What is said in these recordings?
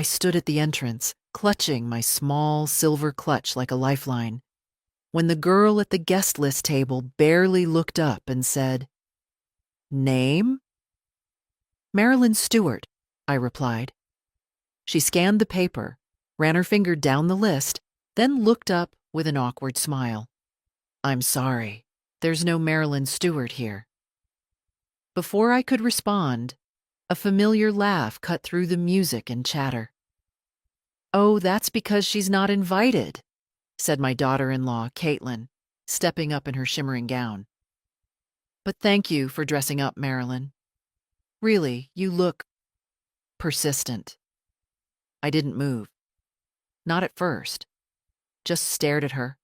I stood at the entrance, clutching my small silver clutch like a lifeline, when the girl at the guest list table barely looked up and said, "Name?" "Marilyn Stewart," I replied. She scanned the paper, ran her finger down the list, then looked up with an awkward smile. "I'm sorry, there's no Marilyn Stewart here." Before I could respond, a familiar laugh cut through the music and chatter. "Oh, that's because she's not invited," said my daughter-in-law, Caitlin, stepping up in her shimmering gown. "But thank you for dressing up, Marilyn. Really, you look persistent." I didn't move. Not at first. Just stared at her,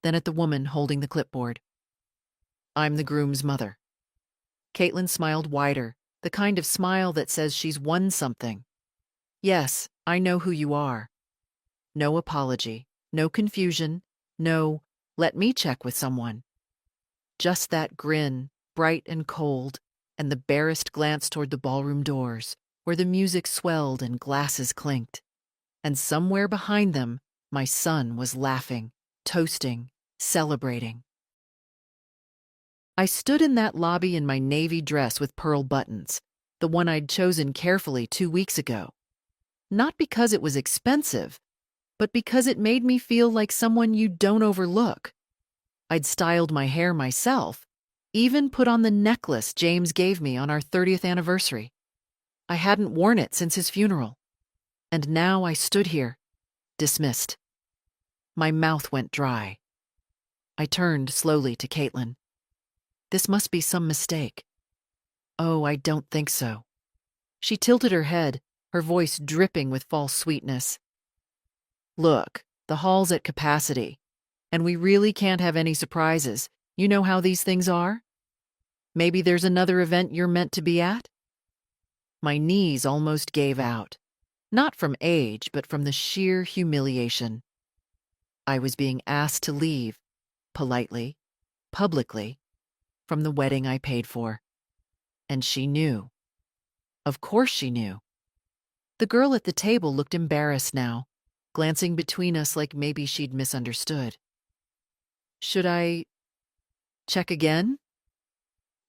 then at the woman holding the clipboard. "I'm the groom's mother." Caitlin smiled wider, the kind of smile that says she's won something. "Yes, I know who you are." No apology, no confusion, no, "let me check with someone." Just that grin, bright and cold, and the barest glance toward the ballroom doors, where the music swelled and glasses clinked. And somewhere behind them, my son was laughing, toasting, celebrating. I stood in that lobby in my navy dress with pearl buttons, the one I'd chosen carefully 2 weeks ago. Not because it was expensive, but because it made me feel like someone you don't overlook. I'd styled my hair myself, even put on the necklace James gave me on our 30th anniversary. I hadn't worn it since his funeral. And now I stood here, dismissed. My mouth went dry. I turned slowly to Caitlin. "This must be some mistake." "Oh, I don't think so." She tilted her head, her voice dripping with false sweetness. "Look, the hall's at capacity, and we really can't have any surprises. You know how these things are? Maybe there's another event you're meant to be at?" My knees almost gave out, not from age, but from the sheer humiliation. I was being asked to leave, politely, publicly, from the wedding I paid for. And she knew. Of course she knew. The girl at the table looked embarrassed now, glancing between us like maybe she'd misunderstood. "Should I check again?"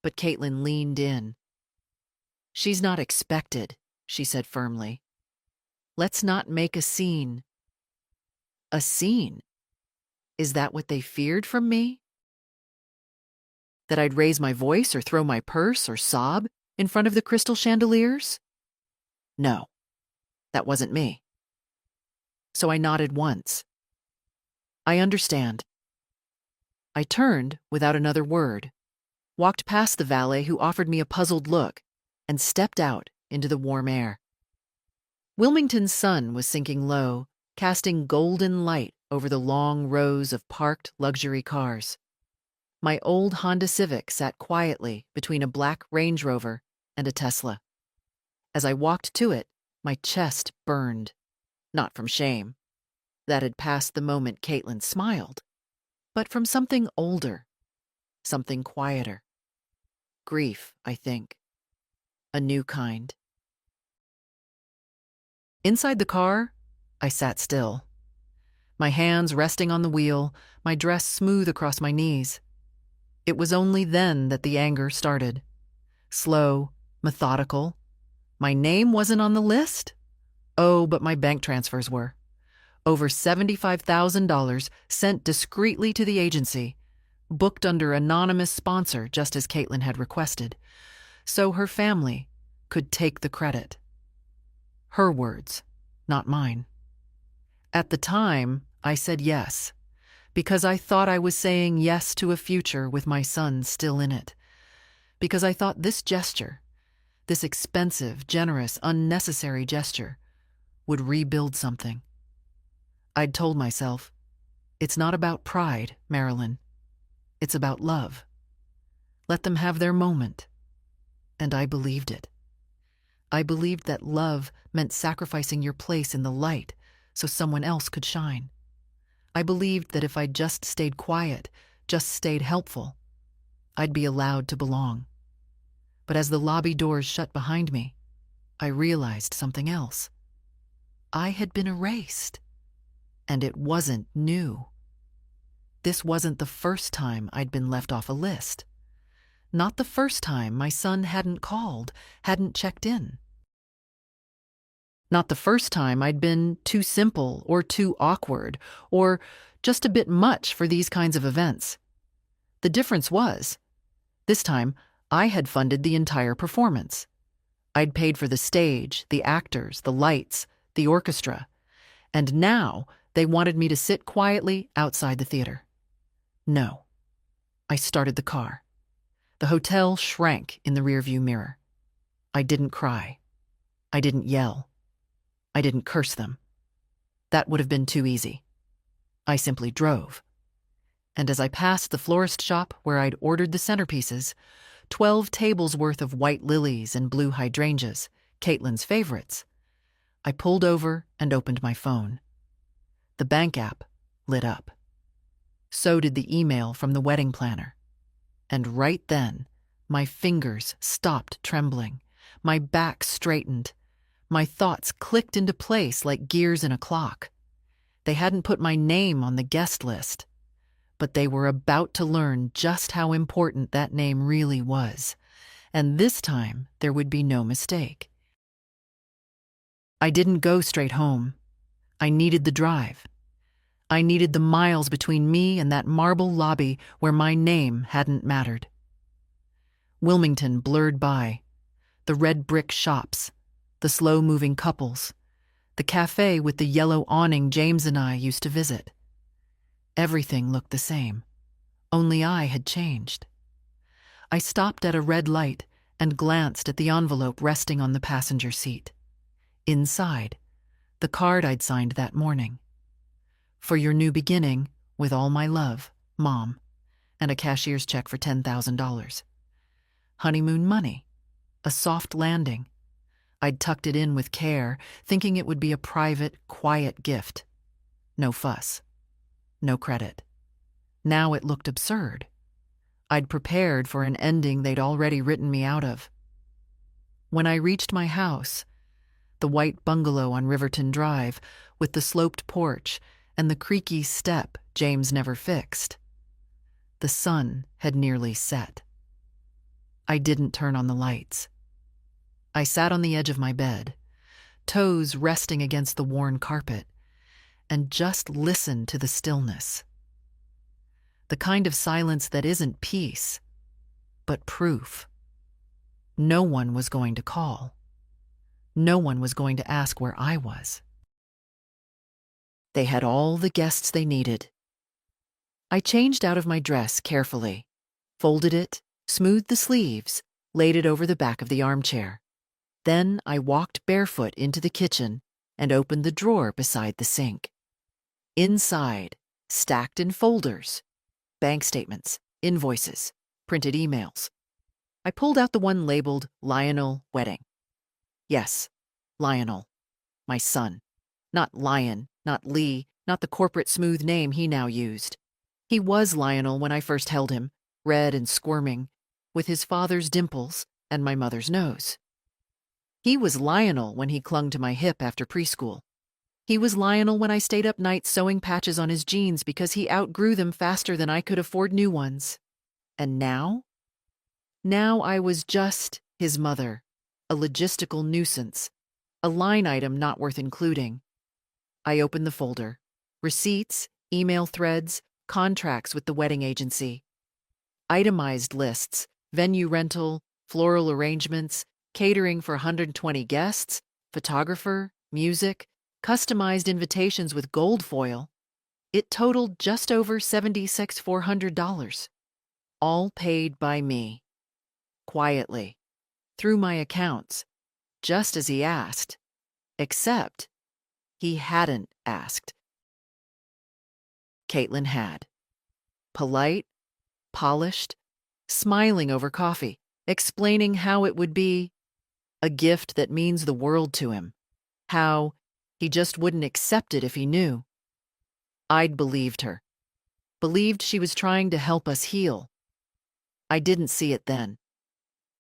But Caitlin leaned in. "She's not expected," she said firmly. "Let's not make a scene." A scene? Is that what they feared from me? That I'd raise my voice or throw my purse or sob in front of the crystal chandeliers? No, that wasn't me. So I nodded once. "I understand." I turned without another word, walked past the valet who offered me a puzzled look, and stepped out into the warm air. Wilmington's sun was sinking low, casting golden light over the long rows of parked luxury cars. My old Honda Civic sat quietly between a black Range Rover and a Tesla. As I walked to it, my chest burned. Not from shame. That had passed the moment Caitlin smiled. But from something older. Something quieter. Grief, I think. A new kind. Inside the car, I sat still. My hands resting on the wheel, my dress smooth across my knees. It was only then that the anger started. Slow, methodical. My name wasn't on the list? Oh, but my bank transfers were. Over $75,000 sent discreetly to the agency, booked under anonymous sponsor just as Caitlin had requested, so her family could take the credit. Her words, not mine. At the time, I said yes, because I thought I was saying yes to a future with my son still in it. Because I thought this gesture, this expensive, generous, unnecessary gesture, would rebuild something. I'd told myself, it's not about pride, Marilyn. It's about love. Let them have their moment. And I believed it. I believed that love meant sacrificing your place in the light so someone else could shine. I believed that if I just stayed quiet, just stayed helpful, I'd be allowed to belong. But as the lobby doors shut behind me, I realized something else. I had been erased. And it wasn't new. This wasn't the first time I'd been left off a list. Not the first time my son hadn't called, hadn't checked in. Not the first time I'd been too simple or too awkward or just a bit much for these kinds of events. The difference was, this time I had funded the entire performance. I'd paid for the stage, the actors, the lights, the orchestra, and now they wanted me to sit quietly outside the theater. No. I started the car. The hotel shrank in the rearview mirror. I didn't cry. I didn't yell. I didn't curse them. That would have been too easy. I simply drove. And as I passed the florist shop where I'd ordered the centerpieces, 12 tables worth of white lilies and blue hydrangeas, Caitlin's favorites, I pulled over and opened my phone. The bank app lit up. So did the email from the wedding planner. And right then, my fingers stopped trembling. My back straightened. My thoughts clicked into place like gears in a clock. They hadn't put my name on the guest list, but they were about to learn just how important that name really was. And this time, there would be no mistake. I didn't go straight home. I needed the drive. I needed the miles between me and that marble lobby where my name hadn't mattered. Wilmington blurred by. The red brick shops, the slow-moving couples, the cafe with the yellow awning James and I used to visit. Everything looked the same, only I had changed. I stopped at a red light and glanced at the envelope resting on the passenger seat. Inside, the card I'd signed that morning. For your new beginning, with all my love, Mom, and a cashier's check for $10,000. Honeymoon money, a soft landing. I'd tucked it in with care, thinking it would be a private, quiet gift. No fuss. No credit. Now it looked absurd. I'd prepared for an ending they'd already written me out of. When I reached my house, the white bungalow on Riverton Drive, with the sloped porch and the creaky step James never fixed, the sun had nearly set. I didn't turn on the lights. I sat on the edge of my bed, toes resting against the worn carpet, and just listened to the stillness. The kind of silence that isn't peace, but proof. No one was going to call. No one was going to ask where I was. They had all the guests they needed. I changed out of my dress carefully, folded it, smoothed the sleeves, laid it over the back of the armchair. Then I walked barefoot into the kitchen and opened the drawer beside the sink. Inside, stacked in folders, bank statements, invoices, printed emails. I pulled out the one labeled Lionel Wedding. Yes, Lionel, my son. Not Lion, not Lee, not the corporate smooth name he now used. He was Lionel when I first held him, red and squirming, with his father's dimples and my mother's nose. He was Lionel when he clung to my hip after preschool. He was Lionel when I stayed up nights sewing patches on his jeans because he outgrew them faster than I could afford new ones. And now? Now I was just his mother, a logistical nuisance, a line item not worth including. I opened the folder. Receipts, email threads, contracts with the wedding agency. Itemized lists, venue rental, floral arrangements, catering for 120 guests, photographer, music, customized invitations with gold foil. It totaled just over $76,400. All paid by me. Quietly. Through my accounts. Just as he asked. Except he hadn't asked. Caitlin had. Polite, polished, smiling over coffee, explaining how it would be a gift that means the world to him. How he just wouldn't accept it if he knew. I'd believed her. Believed she was trying to help us heal. I didn't see it then.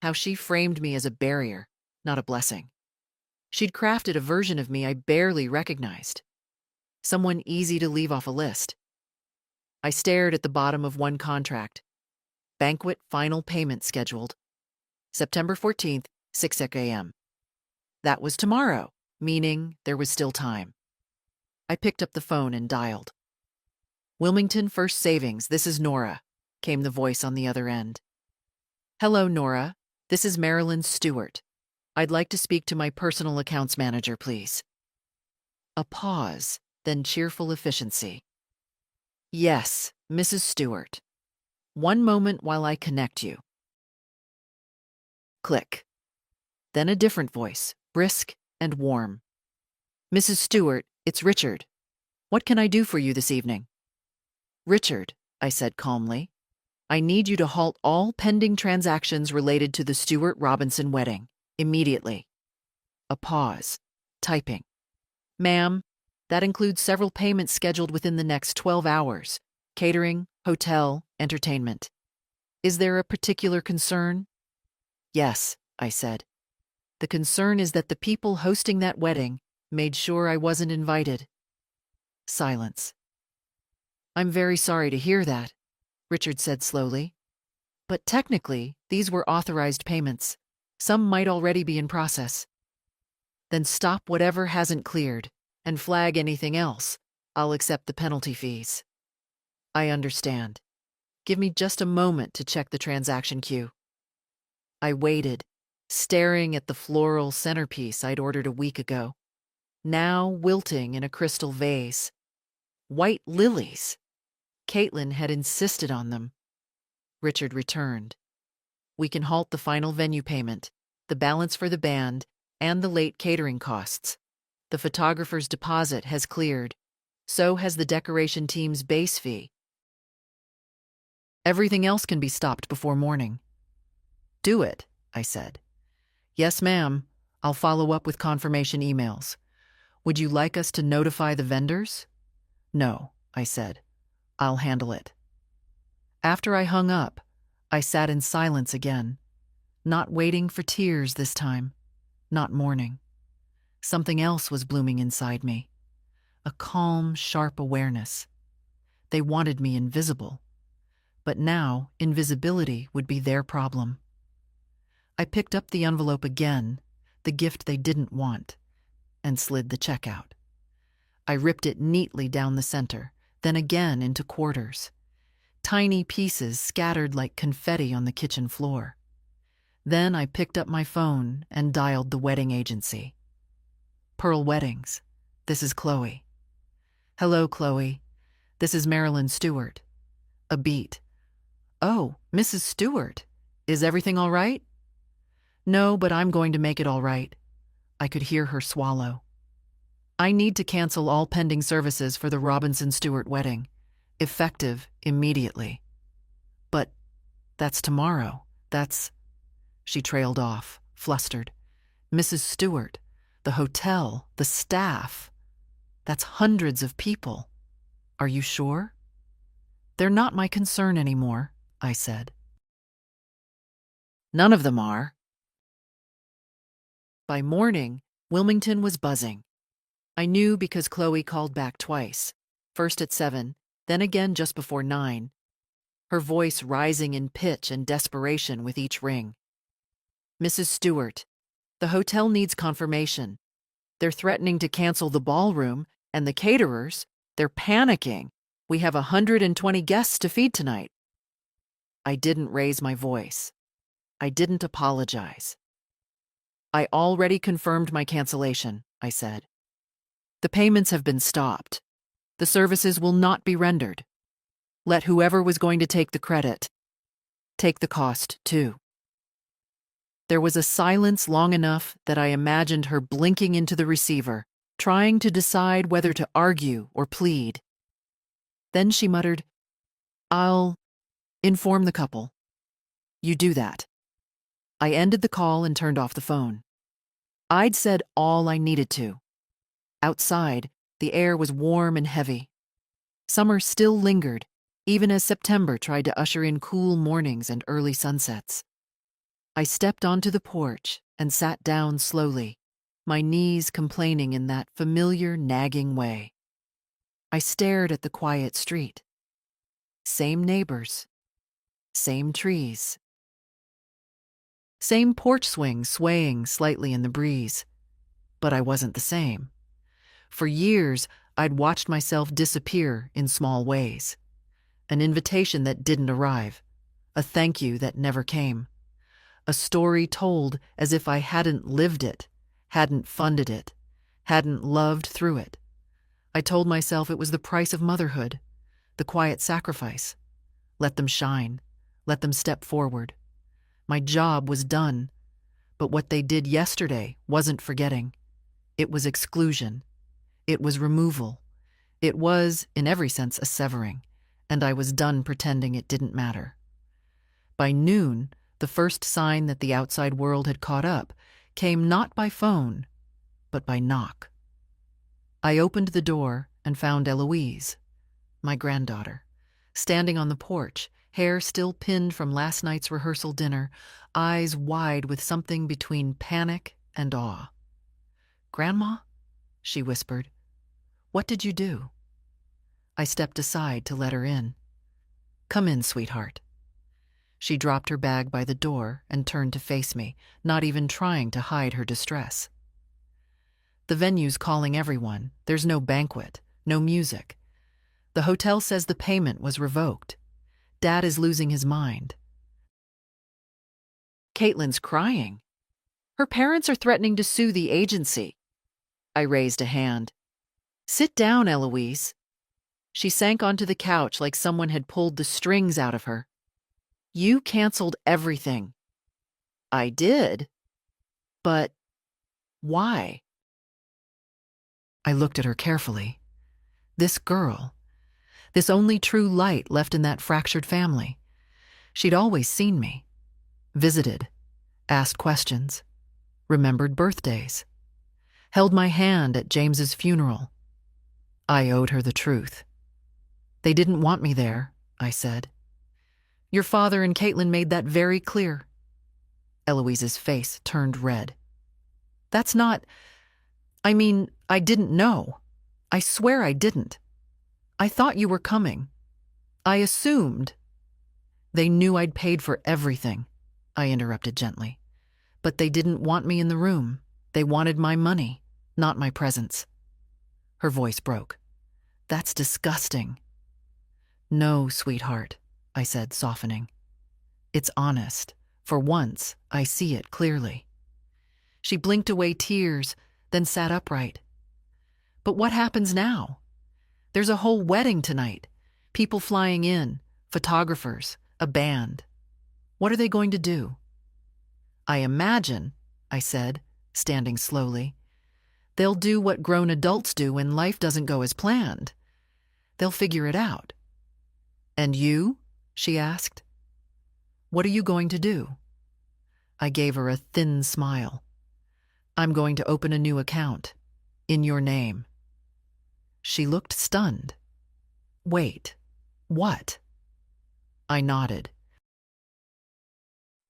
How she framed me as a barrier, not a blessing. She'd crafted a version of me I barely recognized. Someone easy to leave off a list. I stared at the bottom of one contract. Banquet final payment scheduled. September 14th, 6 a.m. That was tomorrow, meaning there was still time. I picked up the phone and dialed. Wilmington First Savings, this is Nora, came the voice on the other end. Hello, Nora. This is Marilyn Stewart. I'd like to speak to my personal accounts manager, please. A pause, then cheerful efficiency. Yes, Mrs. Stewart. One moment while I connect you. Click. Then a different voice, brisk and warm. Mrs. Stewart, it's Richard. What can I do for you this evening? Richard, I said calmly, I need you to halt all pending transactions related to the Stewart-Robinson wedding, immediately. A pause. Typing. Ma'am, that includes several payments scheduled within the next 12 hours. Catering, hotel, entertainment. Is there a particular concern? Yes, I said. The concern is that the people hosting that wedding made sure I wasn't invited. Silence. I'm very sorry to hear that, Richard said slowly. But technically, these were authorized payments. Some might already be in process. Then stop whatever hasn't cleared and flag anything else. I'll accept the penalty fees. I understand. Give me just a moment to check the transaction queue. I waited, staring at the floral centerpiece I'd ordered a week ago, now wilting in a crystal vase. White lilies. Caitlin had insisted on them. Richard returned. We can halt the final venue payment, the balance for the band, and the late catering costs. The photographer's deposit has cleared. So has the decoration team's base fee. Everything else can be stopped before morning. Do it, I said. Yes, ma'am. I'll follow up with confirmation emails. Would you like us to notify the vendors? No, I said. I'll handle it. After I hung up, I sat in silence again, not waiting for tears this time, not mourning. Something else was blooming inside me, a calm, sharp awareness. They wanted me invisible, but now invisibility would be their problem. I picked up the envelope again, the gift they didn't want, and slid the check out. I ripped it neatly down the center, then again into quarters. Tiny pieces scattered like confetti on the kitchen floor. Then I picked up my phone and dialed the wedding agency. Pearl Weddings. This is Chloe. Hello, Chloe. This is Marilyn Stewart. A beat. Oh, Mrs. Stewart. Is everything all right? No, but I'm going to make it all right. I could hear her swallow. I need to cancel all pending services for the Robinson-Stewart wedding, effective immediately. But that's tomorrow. She trailed off, flustered. Mrs. Stewart, the hotel, the staff. That's hundreds of people. Are you sure? They're not my concern anymore, I said. None of them are. By morning, Wilmington was buzzing. I knew because Chloe called back twice, first at 7, then again just before 9, her voice rising in pitch and desperation with each ring. Mrs. Stewart, the hotel needs confirmation. They're threatening to cancel the ballroom, and the caterers, they're panicking. We have 120 guests to feed tonight. I didn't raise my voice. I didn't apologize. I already confirmed my cancellation, I said. The payments have been stopped. The services will not be rendered. Let whoever was going to take the credit take the cost, too. There was a silence long enough that I imagined her blinking into the receiver, trying to decide whether to argue or plead. Then she muttered, I'll inform the couple. You do that. I ended the call and turned off the phone. I'd said all I needed to. Outside, the air was warm and heavy. Summer still lingered, even as September tried to usher in cool mornings and early sunsets. I stepped onto the porch and sat down slowly, my knees complaining in that familiar, nagging way. I stared at the quiet street. Same neighbors, same trees, same porch swing swaying slightly in the breeze. But I wasn't the same. For years, I'd watched myself disappear in small ways. An invitation that didn't arrive, a thank you that never came, a story told as if I hadn't lived it, hadn't funded it, hadn't loved through it. I told myself it was the price of motherhood, the quiet sacrifice. Let them shine, let them step forward. My job was done, but what they did yesterday wasn't forgetting. It was exclusion. It was removal. It was, in every sense, a severing, and I was done pretending it didn't matter. By noon, the first sign that the outside world had caught up came not by phone, but by knock. I opened the door and found Eloise, my granddaughter, standing on the porch, hair still pinned from last night's rehearsal dinner, eyes wide with something between panic and awe. "Grandma?" she whispered. "What did you do?" I stepped aside to let her in. "Come in, sweetheart." She dropped her bag by the door and turned to face me, not even trying to hide her distress. "The venue's calling everyone. There's no banquet, no music. The hotel says the payment was revoked. Dad is losing his mind. Caitlin's crying. Her parents are threatening to sue the agency." I raised a hand. "Sit down, Eloise." She sank onto the couch like someone had pulled the strings out of her. "You canceled everything." "I did? But why?" I looked at her carefully. This girl, this only true light left in that fractured family. She'd always seen me, visited, asked questions, remembered birthdays, held my hand at James's funeral. I owed her the truth. "They didn't want me there," I said. "Your father and Caitlin made that very clear." Eloise's face turned red. "That's not... I didn't know. I swear I didn't. I thought you were coming. I assumed." "They knew I'd paid for everything," I interrupted gently. "But they didn't want me in the room. They wanted my money, not my presence." Her voice broke. "That's disgusting." "No, sweetheart," I said, softening. "It's honest. For once, I see it clearly." She blinked away tears, then sat upright. "But what happens now? There's a whole wedding tonight. People flying in, photographers, a band. What are they going to do?" "I imagine," I said, standing slowly, "they'll do what grown adults do when life doesn't go as planned. They'll figure it out." "And you?" she asked. "What are you going to do?" I gave her a thin smile. "I'm going to open a new account. In your name." She looked stunned. "Wait, what?" I nodded.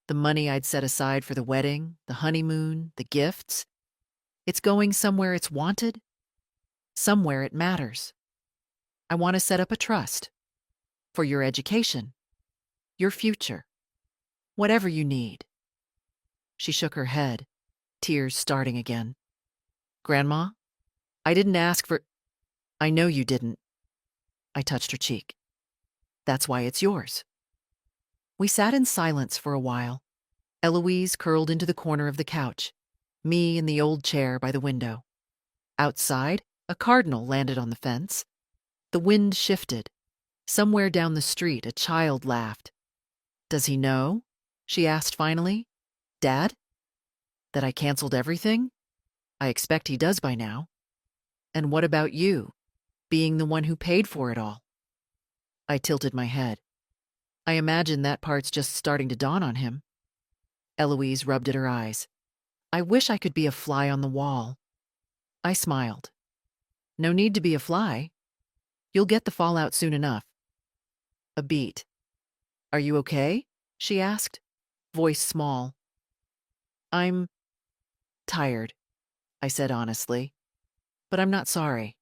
"The money I'd set aside for the wedding, the honeymoon, the gifts, it's going somewhere it's wanted, somewhere it matters. I want to set up a trust for your education, your future, whatever you need." She shook her head, tears starting again. "Grandma, I didn't ask for..." "I know you didn't." I touched her cheek. "That's why it's yours." We sat in silence for a while. Eloise curled into the corner of the couch, me in the old chair by the window. Outside, a cardinal landed on the fence. The wind shifted. Somewhere down the street, a child laughed. "Does he know?" she asked finally. "Dad? That I canceled everything? I expect he does by now. And what about you, being the one who paid for it all?" I tilted my head. "I imagine that part's just starting to dawn on him." Eloise rubbed at her eyes. "I wish I could be a fly on the wall." I smiled. "No need to be a fly. You'll get the fallout soon enough." A beat. "Are you okay?" she asked, voice small. "I'm tired." I said honestly, but I'm not sorry.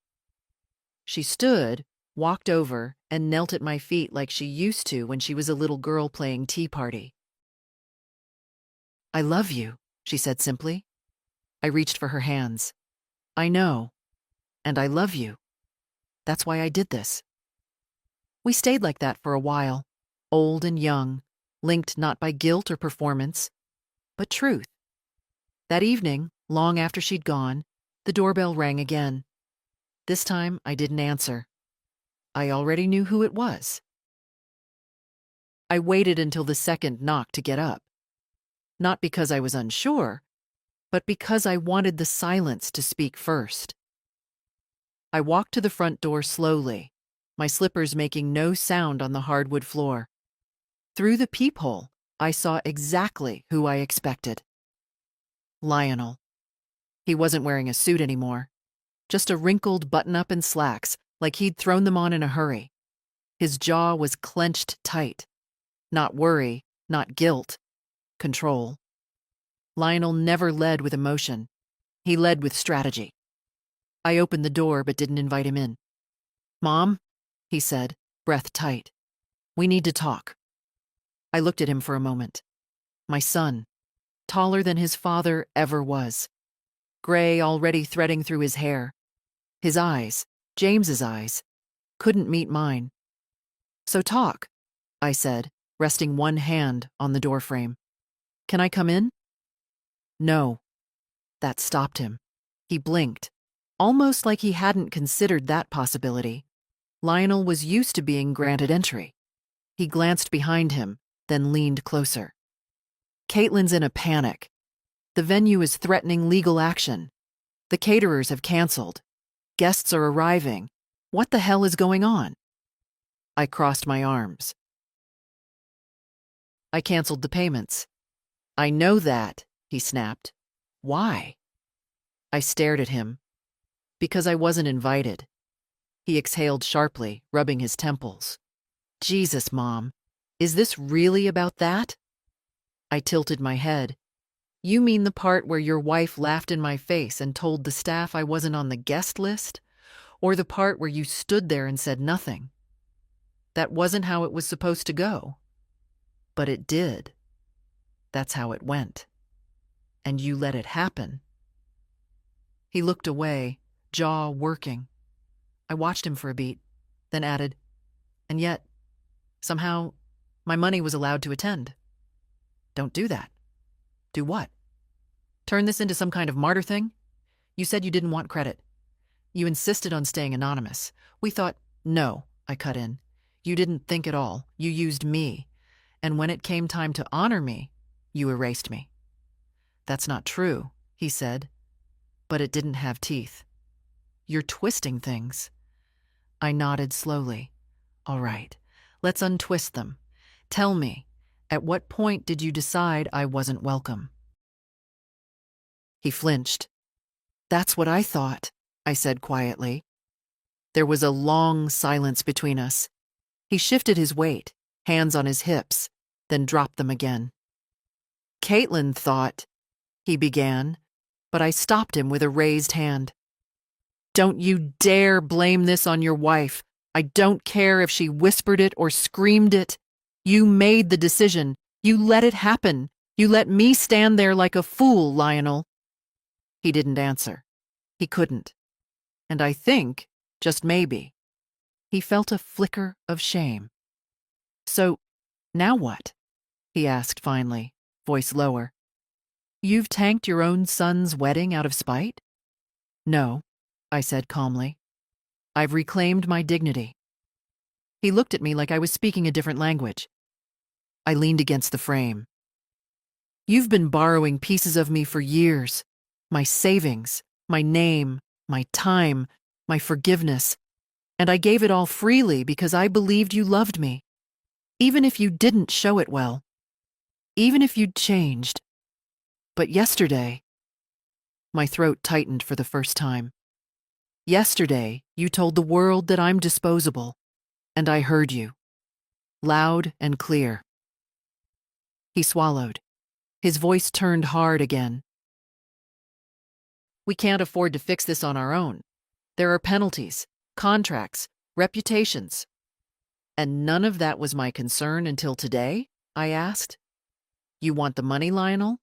She stood, walked over, and knelt at my feet like she used to when she was a little girl playing tea party. I love you, she said simply. I reached for her hands. I know, and I love you. That's why I did this. We stayed like that for a while, old and young, linked not by guilt or performance, but truth. That evening, long after she'd gone, the doorbell rang again. This time, I didn't answer. I already knew who it was. I waited until the second knock to get up. Not because I was unsure, but because I wanted the silence to speak first. I walked to the front door slowly, my slippers making no sound on the hardwood floor. Through the peephole, I saw exactly who I expected. Lionel. He wasn't wearing a suit anymore, just a wrinkled button-up and slacks, like he'd thrown them on in a hurry. His jaw was clenched tight. Not worry, not guilt, control. Lionel never led with emotion. He led with strategy. I opened the door but didn't invite him in. "Mom," he said, breath tight. "We need to talk." I looked at him for a moment. My son, taller than his father ever was. Gray already threading through his hair. His eyes, James's eyes, couldn't meet mine. "So talk," I said, resting one hand on the doorframe. "Can I come in?" "No." That stopped him. He blinked, almost like he hadn't considered that possibility. Lionel was used to being granted entry. He glanced behind him, then leaned closer. "Caitlin's in a panic. The venue is threatening legal action. The caterers have canceled. Guests are arriving. What the hell is going on?" I crossed my arms. "I canceled the payments." "I know that," he snapped. "Why?" I stared at him. "Because I wasn't invited." He exhaled sharply, rubbing his temples. "Jesus, Mom, is this really about that?" I tilted my head. "You mean the part where your wife laughed in my face and told the staff I wasn't on the guest list? Or the part where you stood there and said nothing? That wasn't how it was supposed to go. But it did. That's how it went. And you let it happen." He looked away, jaw working. I watched him for a beat, then added, "And yet, somehow, my money was allowed to attend." "Don't do that." "Do what? Turn this into some kind of martyr thing? You said you didn't want credit. You insisted on staying anonymous. We thought—" "No," I cut in. "You didn't think at all. You used me. And when it came time to honor me, you erased me." "That's not true," he said, but it didn't have teeth. "You're twisting things." I nodded slowly. "All right, let's untwist them. Tell me, at what point did you decide I wasn't welcome?" He flinched. "That's what I thought," I said quietly. There was a long silence between us. He shifted his weight, hands on his hips, then dropped them again. "Caitlin thought," he began, but I stopped him with a raised hand. "Don't you dare blame this on your wife. I don't care if she whispered it or screamed it. You made the decision. You let it happen. You let me stand there like a fool, Lionel." He didn't answer. He couldn't. And I think, just maybe, he felt a flicker of shame. "So, now what?" he asked finally, voice lower. "You've tanked your own son's wedding out of spite?" "No," I said calmly. "I've reclaimed my dignity." He looked at me like I was speaking a different language. I leaned against the frame. "You've been borrowing pieces of me for years. My savings, my name, my time, my forgiveness. And I gave it all freely because I believed you loved me. Even if you didn't show it well. Even if you'd changed. But yesterday—" My throat tightened for the first time. "Yesterday, you told the world that I'm disposable. And I heard you. Loud and clear." He swallowed. His voice turned hard again. We can't afford to fix this on our own. There are penalties, contracts, reputations. And none of that was my concern until today? I asked. You want the money, Lionel?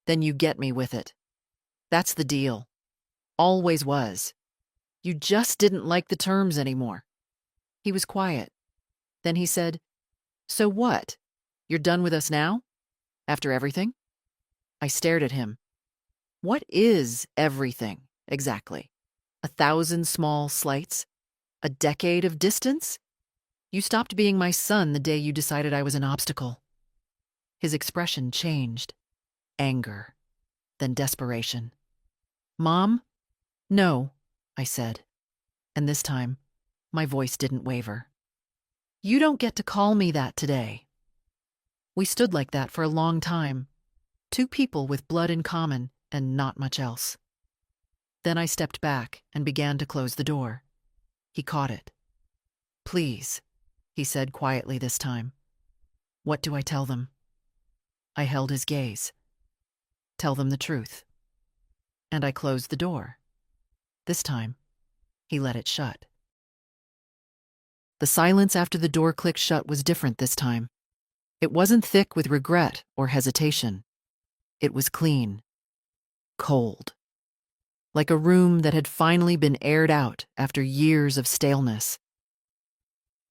Then you get me with it. That's the deal. Always was. You just didn't like the terms anymore. He was quiet. Then he said, So what? You're done with us now? After everything? I stared at him. What is everything, exactly? 1,000 small slights? A decade of distance? You stopped being my son the day you decided I was an obstacle. His expression changed. Anger. Then desperation. Mom? No, I said. And this time, my voice didn't waver. You don't get to call me that today. We stood like that for a long time. Two people with blood in common and not much else. Then I stepped back and began to close the door. He caught it. Please, he said quietly this time. What do I tell them? I held his gaze. Tell them the truth. And I closed the door. This time, he let it shut. The silence after the door clicked shut was different this time. It wasn't thick with regret or hesitation. It was clean. Cold. Like a room that had finally been aired out after years of staleness.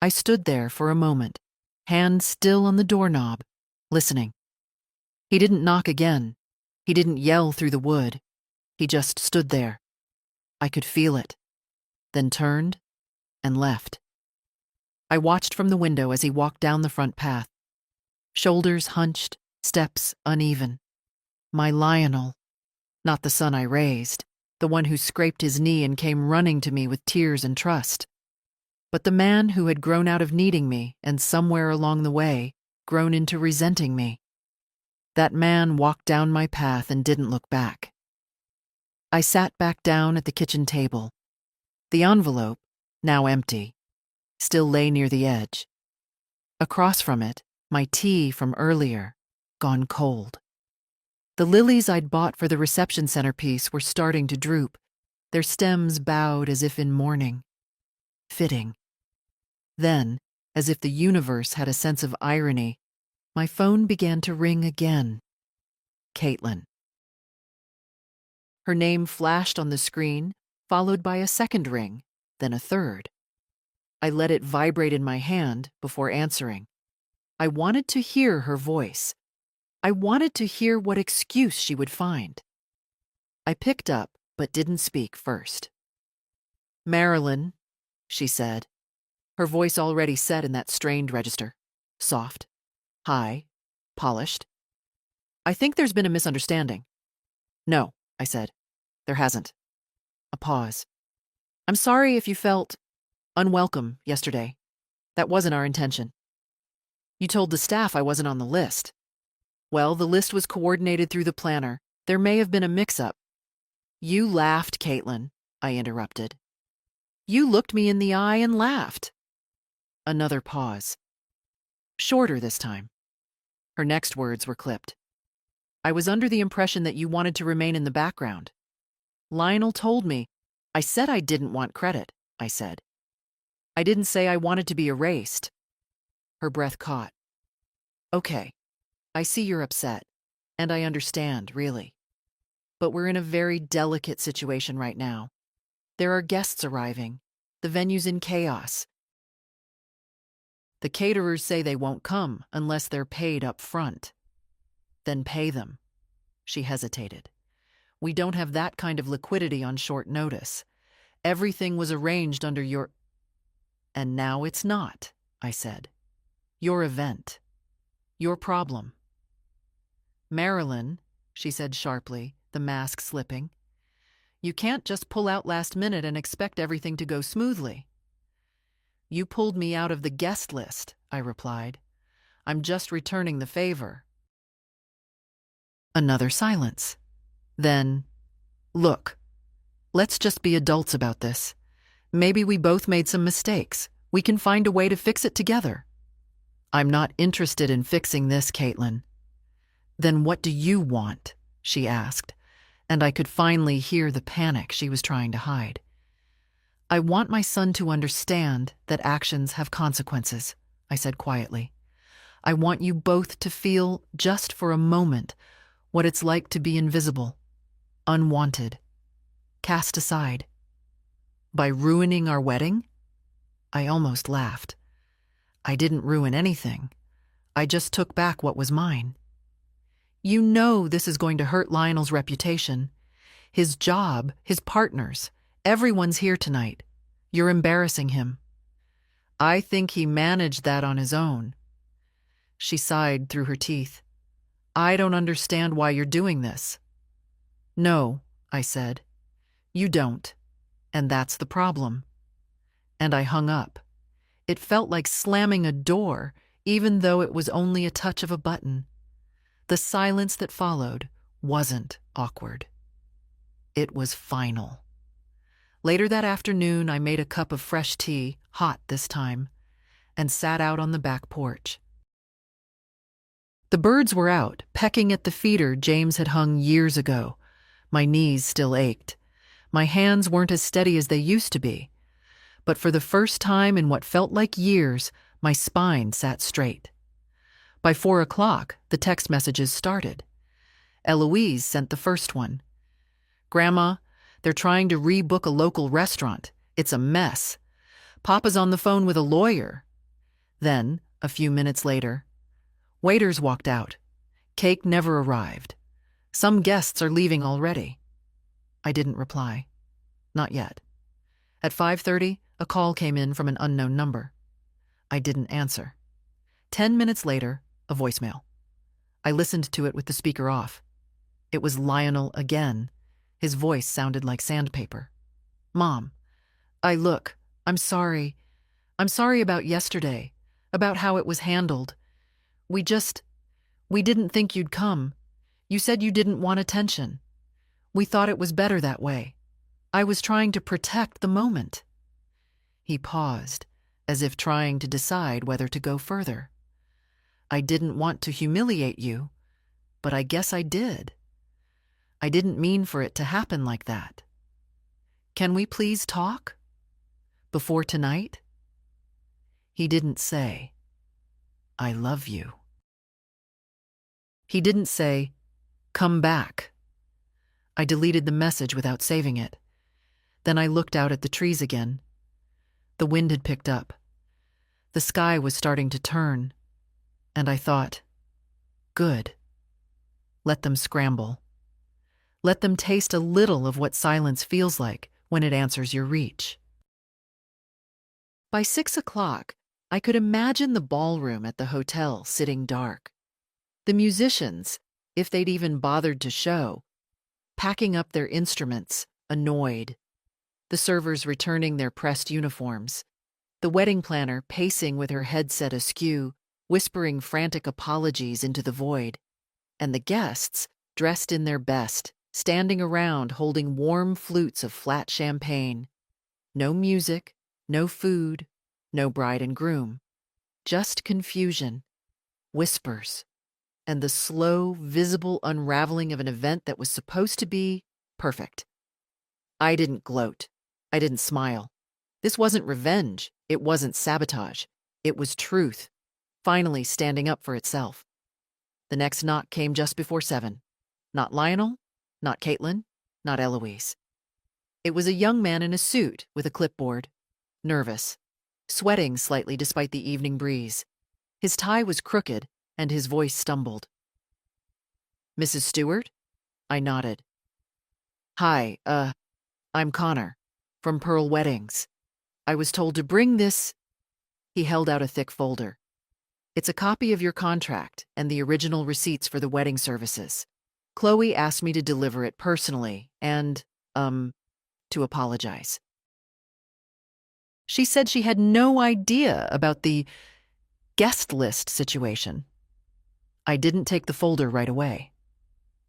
I stood there for a moment, hand still on the doorknob, listening. He didn't knock again. He didn't yell through the wood. He just stood there. I could feel it. Then turned and left. I watched from the window as he walked down the front path. Shoulders hunched, steps uneven. My Lionel, not the son I raised, the one who scraped his knee and came running to me with tears and trust, but the man who had grown out of needing me and somewhere along the way grown into resenting me. That man walked down my path and didn't look back. I sat back down at the kitchen table. The envelope, now empty, still lay near the edge. Across from it, my tea from earlier, gone cold. The lilies I'd bought for the reception centerpiece were starting to droop, their stems bowed as if in mourning. Fitting. Then, as if the universe had a sense of irony, my phone began to ring again. Caitlin. Her name flashed on the screen, followed by a second ring, then a third. I let it vibrate in my hand before answering. I wanted to hear her voice. I wanted to hear what excuse she would find. I picked up, but didn't speak first. Marilyn, she said, her voice already set in that strained register. Soft, high, polished. I think there's been a misunderstanding. No, I said. There hasn't. A pause. I'm sorry if you felt unwelcome yesterday. That wasn't our intention. You told the staff I wasn't on the list. Well, the list was coordinated through the planner. There may have been a mix-up. You laughed, Caitlin, I interrupted. You looked me in the eye and laughed. Another pause. Shorter this time. Her next words were clipped. I was under the impression that you wanted to remain in the background. Lionel told me. I said I didn't want credit, I said. I didn't say I wanted to be erased. Her breath caught. Okay. I see you're upset, and I understand, really. But we're in a very delicate situation right now. There are guests arriving. The venue's in chaos. The caterers say they won't come unless they're paid up front. Then pay them. She hesitated. We don't have that kind of liquidity on short notice. Everything was arranged under your... And now it's not, I said. Your event. Your problem. Marilyn, she said sharply, the mask slipping. You can't just pull out last minute and expect everything to go smoothly. You pulled me out of the guest list, I replied. I'm just returning the favor. Another silence. Then, look, let's just be adults about this. Maybe we both made some mistakes. We can find a way to fix it together. I'm not interested in fixing this, Caitlin. Then what do you want? She asked, and I could finally hear the panic she was trying to hide. "I want my son to understand that actions have consequences," I said quietly. "I want you both to feel, just for a moment, what it's like to be invisible, unwanted, cast aside. By ruining our wedding?" I almost laughed. "I didn't ruin anything. I just took back what was mine. You know this is going to hurt Lionel's reputation. His job, his partners, everyone's here tonight. You're embarrassing him." "I think he managed that on his own." She sighed through her teeth. "I don't understand why you're doing this." "No," I said. "You don't. And that's the problem." And I hung up. It felt like slamming a door, even though it was only a touch of a button. The silence that followed wasn't awkward. It was final. Later that afternoon, I made a cup of fresh tea, hot this time, and sat out on the back porch. The birds were out, pecking at the feeder James had hung years ago. My knees still ached. My hands weren't as steady as they used to be. But for the first time in what felt like years, my spine sat straight. By 4 o'clock, the text messages started. Eloise sent the first one. "Grandma, they're trying to rebook a local restaurant. It's a mess. Papa's on the phone with a lawyer." Then, a few minutes later, "Waiters walked out. Cake never arrived. Some guests are leaving already." I didn't reply. Not yet. At 5:30, a call came in from an unknown number. I didn't answer. 10 minutes later, a voicemail. I listened to it with the speaker off. It was Lionel again. His voice sounded like sandpaper. "Mom, I'm sorry. I'm sorry about yesterday, about how it was handled. We didn't think you'd come. You said you didn't want attention. We thought it was better that way. I was trying to protect the moment." He paused, as if trying to decide whether to go further. "I didn't want to humiliate you, but I guess I did. I didn't mean for it to happen like that. Can we please talk? Before tonight?" He didn't say, "I love you." He didn't say, "Come back." I deleted the message without saving it. Then I looked out at the trees again. The wind had picked up. The sky was starting to turn. And I thought, good. Let them scramble. Let them taste a little of what silence feels like when it answers your reach. By 6 o'clock, I could imagine the ballroom at the hotel sitting dark. The musicians, if they'd even bothered to show, packing up their instruments, annoyed. The servers returning their pressed uniforms. The wedding planner pacing with her headset askew, whispering frantic apologies into the void. And the guests, dressed in their best, standing around holding warm flutes of flat champagne. No music, no food, no bride and groom. Just confusion, whispers, and the slow, visible unraveling of an event that was supposed to be perfect. I didn't gloat. I didn't smile. This wasn't revenge. It wasn't sabotage. It was truth, finally standing up for itself. The next knock came just before 7. Not Lionel, not Caitlin, not Eloise. It was a young man in a suit with a clipboard, nervous, sweating slightly despite the evening breeze. His tie was crooked, and his voice stumbled. "Mrs. Stewart?" I nodded. "Hi, I'm Connor, from Pearl Weddings. I was told to bring this." He held out a thick folder. "It's a copy of your contract and the original receipts for the wedding services. Chloe asked me to deliver it personally and, to apologize. She said she had no idea about the guest list situation." I didn't take the folder right away.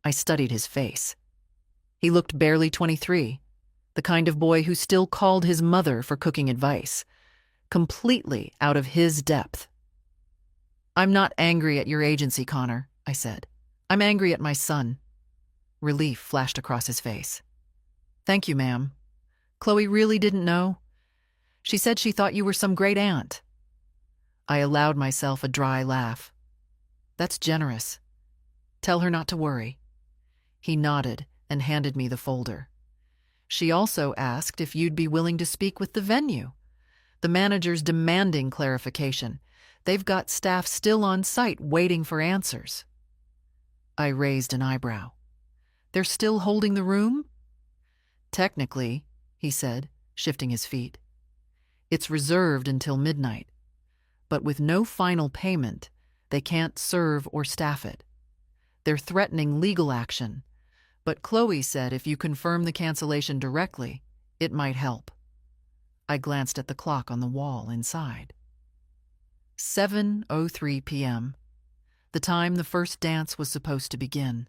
I studied his face. He looked barely 23, the kind of boy who still called his mother for cooking advice, completely out of his depth. "I'm not angry at your agency, Connor," I said. "I'm angry at my son." Relief flashed across his face. Thank you, ma'am. Chloe really didn't know. She said she thought you were some great aunt. I allowed myself a dry laugh. That's generous. Tell her not to worry. He nodded and handed me the folder. She also asked if you'd be willing to speak with the venue. The manager's demanding clarification. They've got staff still on site waiting for answers. I raised an eyebrow. They're still holding the room? Technically, he said, shifting his feet. It's reserved until midnight. But with no final payment, they can't serve or staff it. They're threatening legal action, but Chloe said if you confirm the cancellation directly, it might help. I glanced at the clock on the wall inside. 7:03 p.m., the time the first dance was supposed to begin.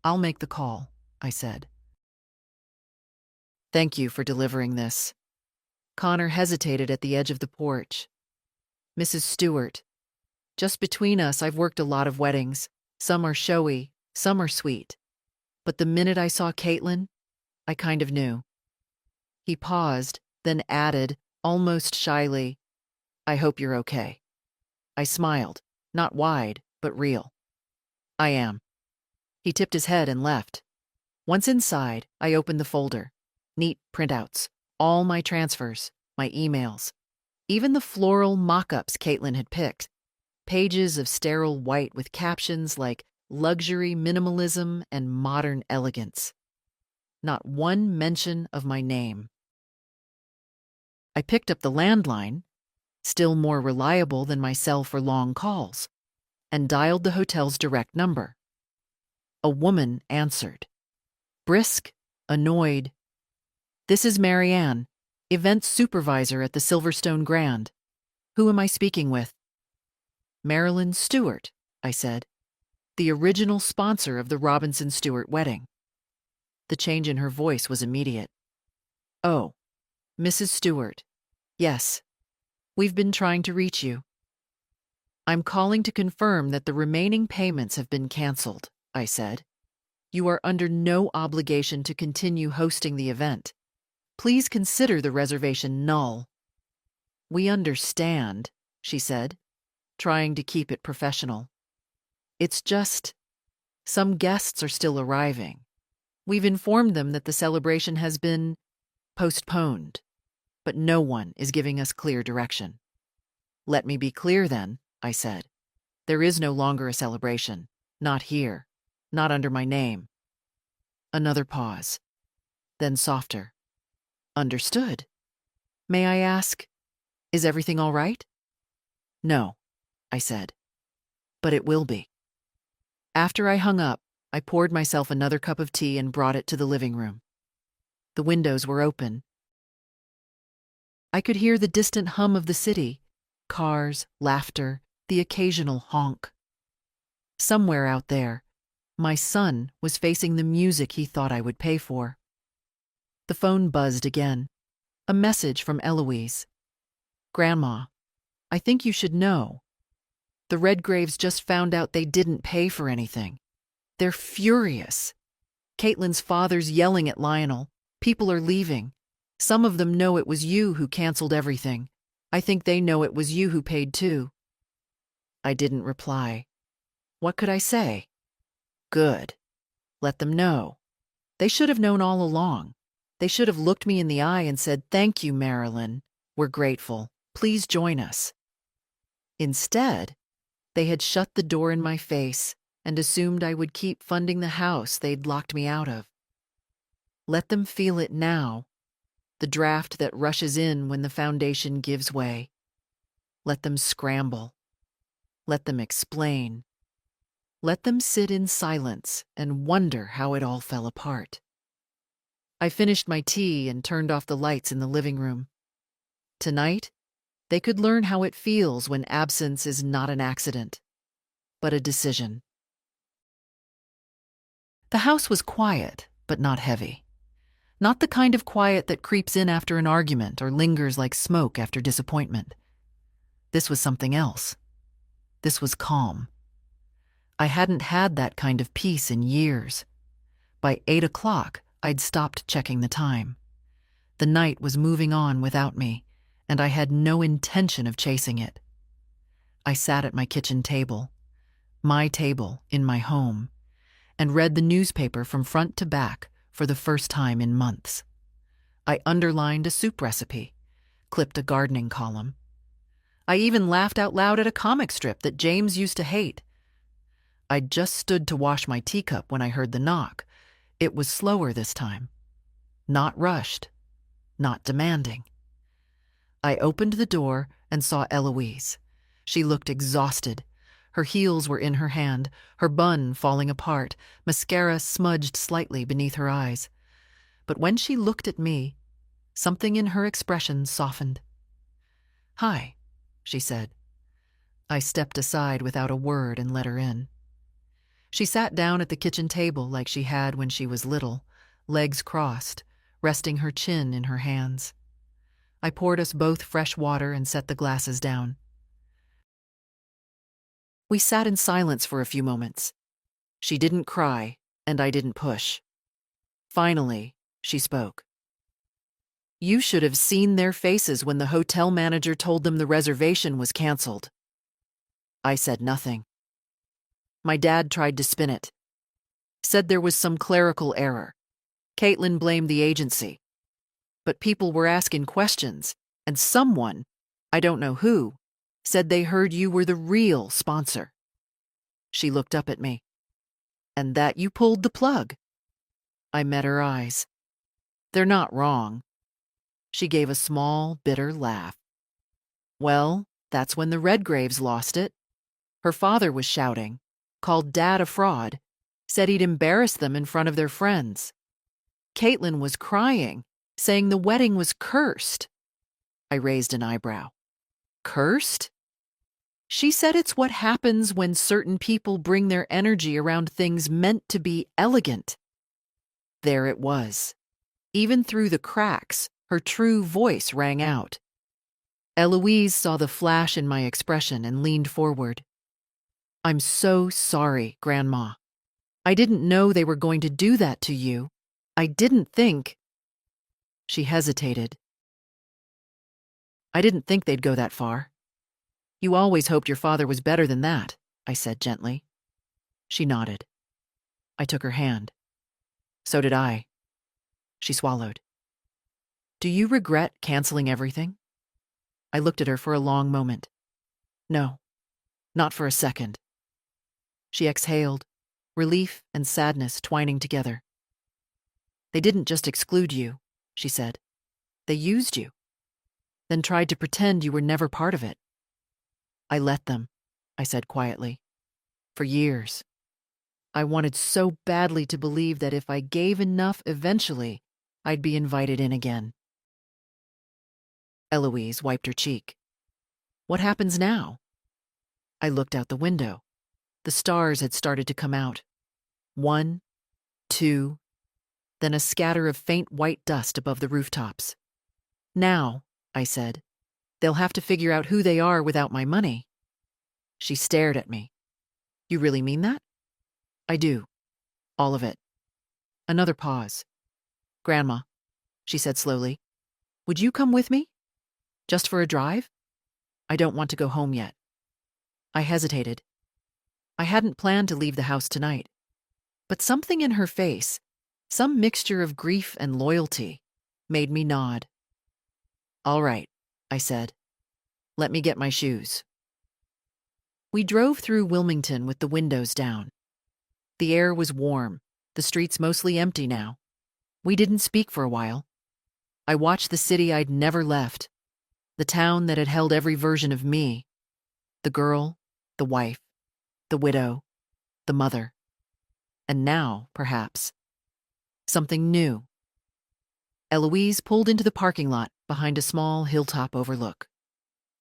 I'll make the call, I said. Thank you for delivering this. Connor hesitated at the edge of the porch. Mrs. Stewart, just between us, I've worked a lot of weddings. Some are showy, some are sweet. But the minute I saw Caitlin, I kind of knew. He paused, then added, almost shyly, I hope you're okay. I smiled, not wide, but real. I am. He tipped his head and left. Once inside, I opened the folder. Neat printouts, all my transfers, my emails, even the floral mock-ups Caitlin had picked. Pages of sterile white with captions like luxury minimalism and modern elegance. Not one mention of my name. I picked up the landline, still more reliable than my cell for long calls, and dialed the hotel's direct number. A woman answered. Brisk, annoyed. This is Marianne, event supervisor at the Silverstone Grand. Who am I speaking with? Marilyn Stewart, I said, the original sponsor of the Robinson Stewart wedding. The change in her voice was immediate. Oh, Mrs. Stewart. Yes, we've been trying to reach you. I'm calling to confirm that the remaining payments have been canceled, I said. You are under no obligation to continue hosting the event. Please consider the reservation null. We understand, she said, trying to keep it professional. It's just, some guests are still arriving. We've informed them that the celebration has been postponed, but no one is giving us clear direction. Let me be clear then, I said. There is no longer a celebration. Not here. Not under my name. Another pause. Then softer. Understood. May I ask, is everything all right? No, I said. But it will be. After I hung up, I poured myself another cup of tea and brought it to the living room. The windows were open. I could hear the distant hum of the city, cars, laughter, the occasional honk. Somewhere out there, my son was facing the music he thought I would pay for. The phone buzzed again. A message from Eloise. Grandma, I think you should know. The Redgraves just found out they didn't pay for anything. They're furious. Caitlin's father's yelling at Lionel. People are leaving. Some of them know it was you who canceled everything. I think they know it was you who paid too. I didn't reply. What could I say? Good. Let them know. They should have known all along. They should have looked me in the eye and said, Thank you, Marilyn. We're grateful. Please join us. Instead, they had shut the door in my face and assumed I would keep funding the house they'd locked me out of. Let them feel it now, the draft that rushes in when the foundation gives way. Let them scramble. Let them explain. Let them sit in silence and wonder how it all fell apart. I finished my tea and turned off the lights in the living room. Tonight, they could learn how it feels when absence is not an accident, but a decision. The house was quiet, but not heavy. Not the kind of quiet that creeps in after an argument or lingers like smoke after disappointment. This was something else. This was calm. I hadn't had that kind of peace in years. By 8 o'clock, I'd stopped checking the time. The night was moving on without me, and I had no intention of chasing it. I sat at my kitchen table, my table in my home, and read the newspaper from front to back for the first time in months. I underlined a soup recipe, clipped a gardening column. I even laughed out loud at a comic strip that James used to hate. I'd just stood to wash my teacup when I heard the knock. It was slower this time. Not rushed, not demanding. I opened the door and saw Eloise. She looked exhausted. Her heels were in her hand, her bun falling apart, mascara smudged slightly beneath her eyes. But when she looked at me, something in her expression softened. "Hi," she said. I stepped aside without a word and let her in. She sat down at the kitchen table like she had when she was little, legs crossed, resting her chin in her hands. I poured us both fresh water and set the glasses down. We sat in silence for a few moments. She didn't cry, and I didn't push. Finally, she spoke. "You should have seen their faces when the hotel manager told them the reservation was canceled." I said nothing. My dad tried to spin it. Said there was some clerical error. Caitlin blamed the agency. But people were asking questions, and someone, I don't know who, said they heard you were the real sponsor. She looked up at me. "And that you pulled the plug." I met her eyes. "They're not wrong." She gave a small, bitter laugh. "Well, that's when the Redgraves lost it. Her father was shouting, called Dad a fraud, said he'd embarrass them in front of their friends. Caitlin was crying, saying the wedding was cursed." I raised an eyebrow. "Cursed?" She said it's what happens when certain people bring their energy around things meant to be elegant. There it was. Even through the cracks, her true voice rang out. Eloise saw the flash in my expression and leaned forward. "I'm so sorry, Grandma. I didn't know they were going to do that to you. I didn't think—" She hesitated. "I didn't think they'd go that far. You always hoped your father was better than that," I said gently. She nodded. I took her hand. "So did I." She swallowed. "Do you regret canceling everything?" I looked at her for a long moment. "No, not for a second." She exhaled, relief and sadness twining together. "They didn't just exclude you," she said. "They used you, then tried to pretend you were never part of it." "I let them," I said quietly. "For years. I wanted so badly to believe that if I gave enough eventually, I'd be invited in again." Eloise wiped her cheek. "What happens now?" I looked out the window. The stars had started to come out. 1, 2, then a scatter of faint white dust above the rooftops. "Now," I said, "they'll have to figure out who they are without my money." She stared at me. "You really mean that?" "I do. All of it." Another pause. "Grandma," she said slowly, "would you come with me? Just for a drive? I don't want to go home yet." I hesitated. I hadn't planned to leave the house tonight. But something in her face, some mixture of grief and loyalty, made me nod. "All right," I said. "Let me get my shoes." We drove through Wilmington with the windows down. The air was warm, the streets mostly empty now. We didn't speak for a while. I watched the city I'd never left, the town that had held every version of me, the girl, the wife, the widow, the mother. And now, perhaps, something new. Eloise pulled into the parking lot behind a small hilltop overlook.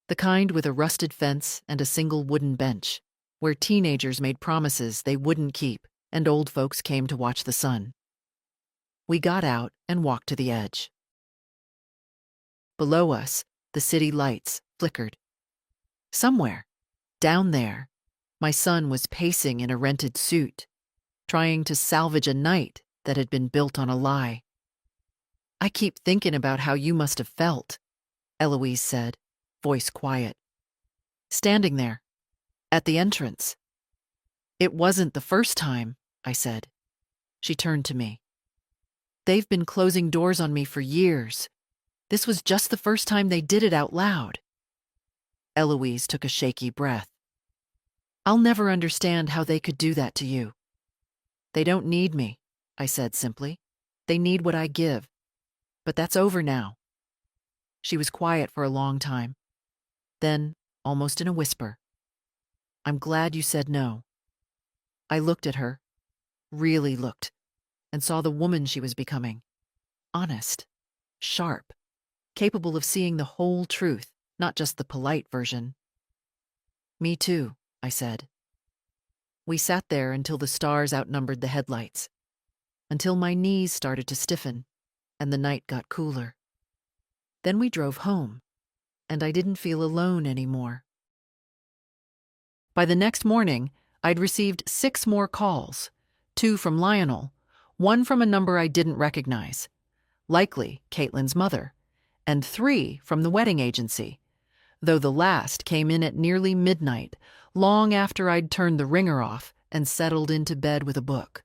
The kind with a rusted fence and a single wooden bench, where teenagers made promises they wouldn't keep and old folks came to watch the sun. We got out and walked to the edge. Below us, the city lights flickered. Somewhere, down there, my son was pacing in a rented suit, trying to salvage a night that had been built on a lie. "I keep thinking about how you must have felt," Eloise said, voice quiet. "Standing there, at the entrance." "It wasn't the first time," I said. She turned to me. "They've been closing doors on me for years. This was just the first time they did it out loud." Eloise took a shaky breath. "I'll never understand how they could do that to you." "They don't need me," I said simply. "They need what I give. But that's over now." She was quiet for a long time. Then, almost in a whisper, "I'm glad you said no." I looked at her, really looked, and saw the woman she was becoming. Honest, sharp, capable of seeing the whole truth, not just the polite version. "Me too," I said. We sat there until the stars outnumbered the headlights, until my knees started to stiffen and the night got cooler. Then we drove home, and I didn't feel alone anymore. By the next morning, I'd received 6 more calls, 2 from Lionel, 1 from a number I didn't recognize, likely Caitlin's mother, and 3 from the wedding agency, though the last came in at nearly midnight, long after I'd turned the ringer off and settled into bed with a book.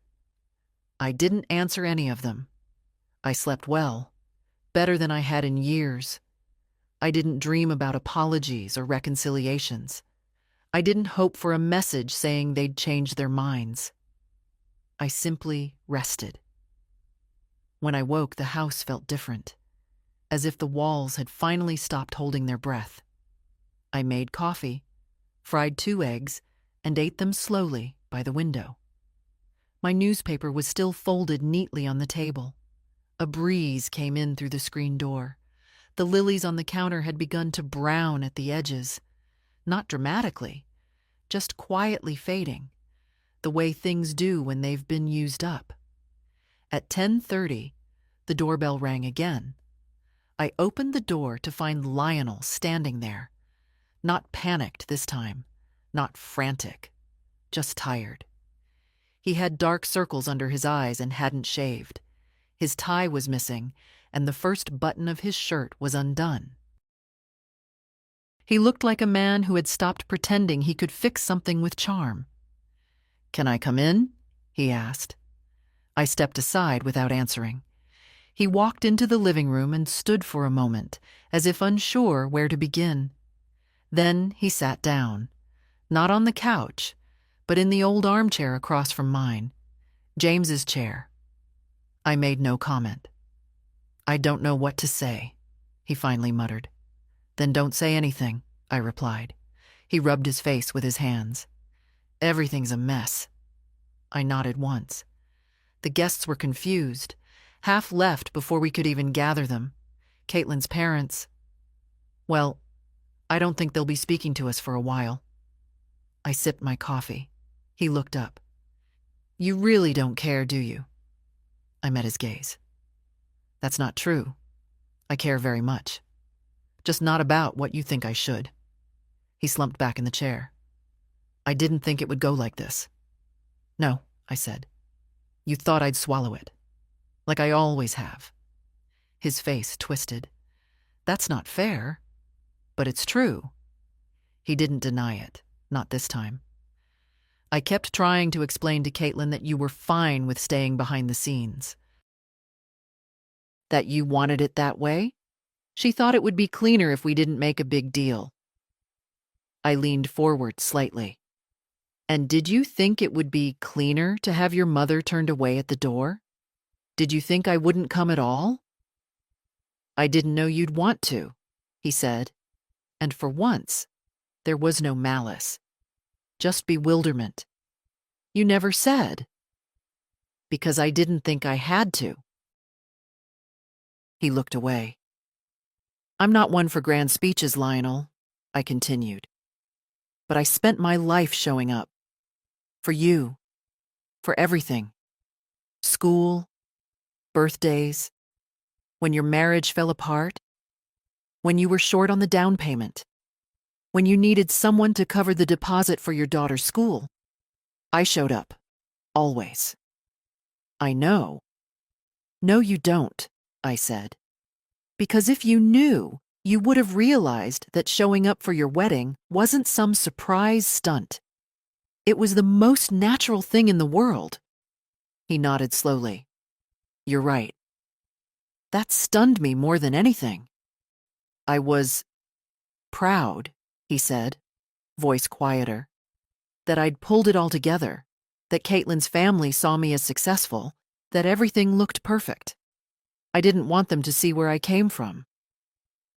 I didn't answer any of them. I slept well, better than I had in years. I didn't dream about apologies or reconciliations. I didn't hope for a message saying they'd change their minds. I simply rested. When I woke, the house felt different, as if the walls had finally stopped holding their breath. I made coffee, fried 2 eggs, and ate them slowly by the window. My newspaper was still folded neatly on the table. A breeze came in through the screen door. The lilies on the counter had begun to brown at the edges, not dramatically, just quietly fading, the way things do when they've been used up. At 10:30, the doorbell rang again. I opened the door to find Lionel standing there, not panicked this time, not frantic, just tired. He had dark circles under his eyes and hadn't shaved. His tie was missing, and the first button of his shirt was undone. He looked like a man who had stopped pretending he could fix something with charm. "Can I come in?" he asked. I stepped aside without answering. He walked into the living room and stood for a moment, as if unsure where to begin. Then he sat down, not on the couch, but in the old armchair across from mine, James's chair. I made no comment. "I don't know what to say," he finally muttered. "Then don't say anything," I replied. He rubbed his face with his hands. "Everything's a mess." I nodded once. The guests were confused. Half left before we could even gather them. Caitlin's parents. "Well, I don't think they'll be speaking to us for a while." I sipped my coffee. He looked up. "You really don't care, do you?" I met his gaze. "That's not true. I care very much. Just not about what you think I should." He slumped back in the chair. "I didn't think it would go like this." "No," I said. "You thought I'd swallow it. Like I always have." His face twisted. "That's not fair. But it's true." He didn't deny it, not this time. "I kept trying to explain to Caitlin that you were fine with staying behind the scenes. That you wanted it that way? She thought it would be cleaner if we didn't make a big deal." I leaned forward slightly. "And did you think it would be cleaner to have your mother turned away at the door? Did you think I wouldn't come at all?" "I didn't know you'd want to," he said, and for once, there was no malice, just bewilderment. "You never said." "Because I didn't think I had to." He looked away. "I'm not one for grand speeches, Lionel," I continued. "But I spent my life showing up. For you. For everything. School. Birthdays. When your marriage fell apart. When you were short on the down payment. When you needed someone to cover the deposit for your daughter's school. I showed up. Always. I know," No, you don't, I said. Because if you knew, you would have realized that showing up for your wedding wasn't some surprise stunt. It was the most natural thing in the world. He nodded slowly. You're right. That stunned me more than anything. I was proud, he said, voice quieter, that I'd pulled it all together, that Caitlin's family saw me as successful, that everything looked perfect. I didn't want them to see where I came from.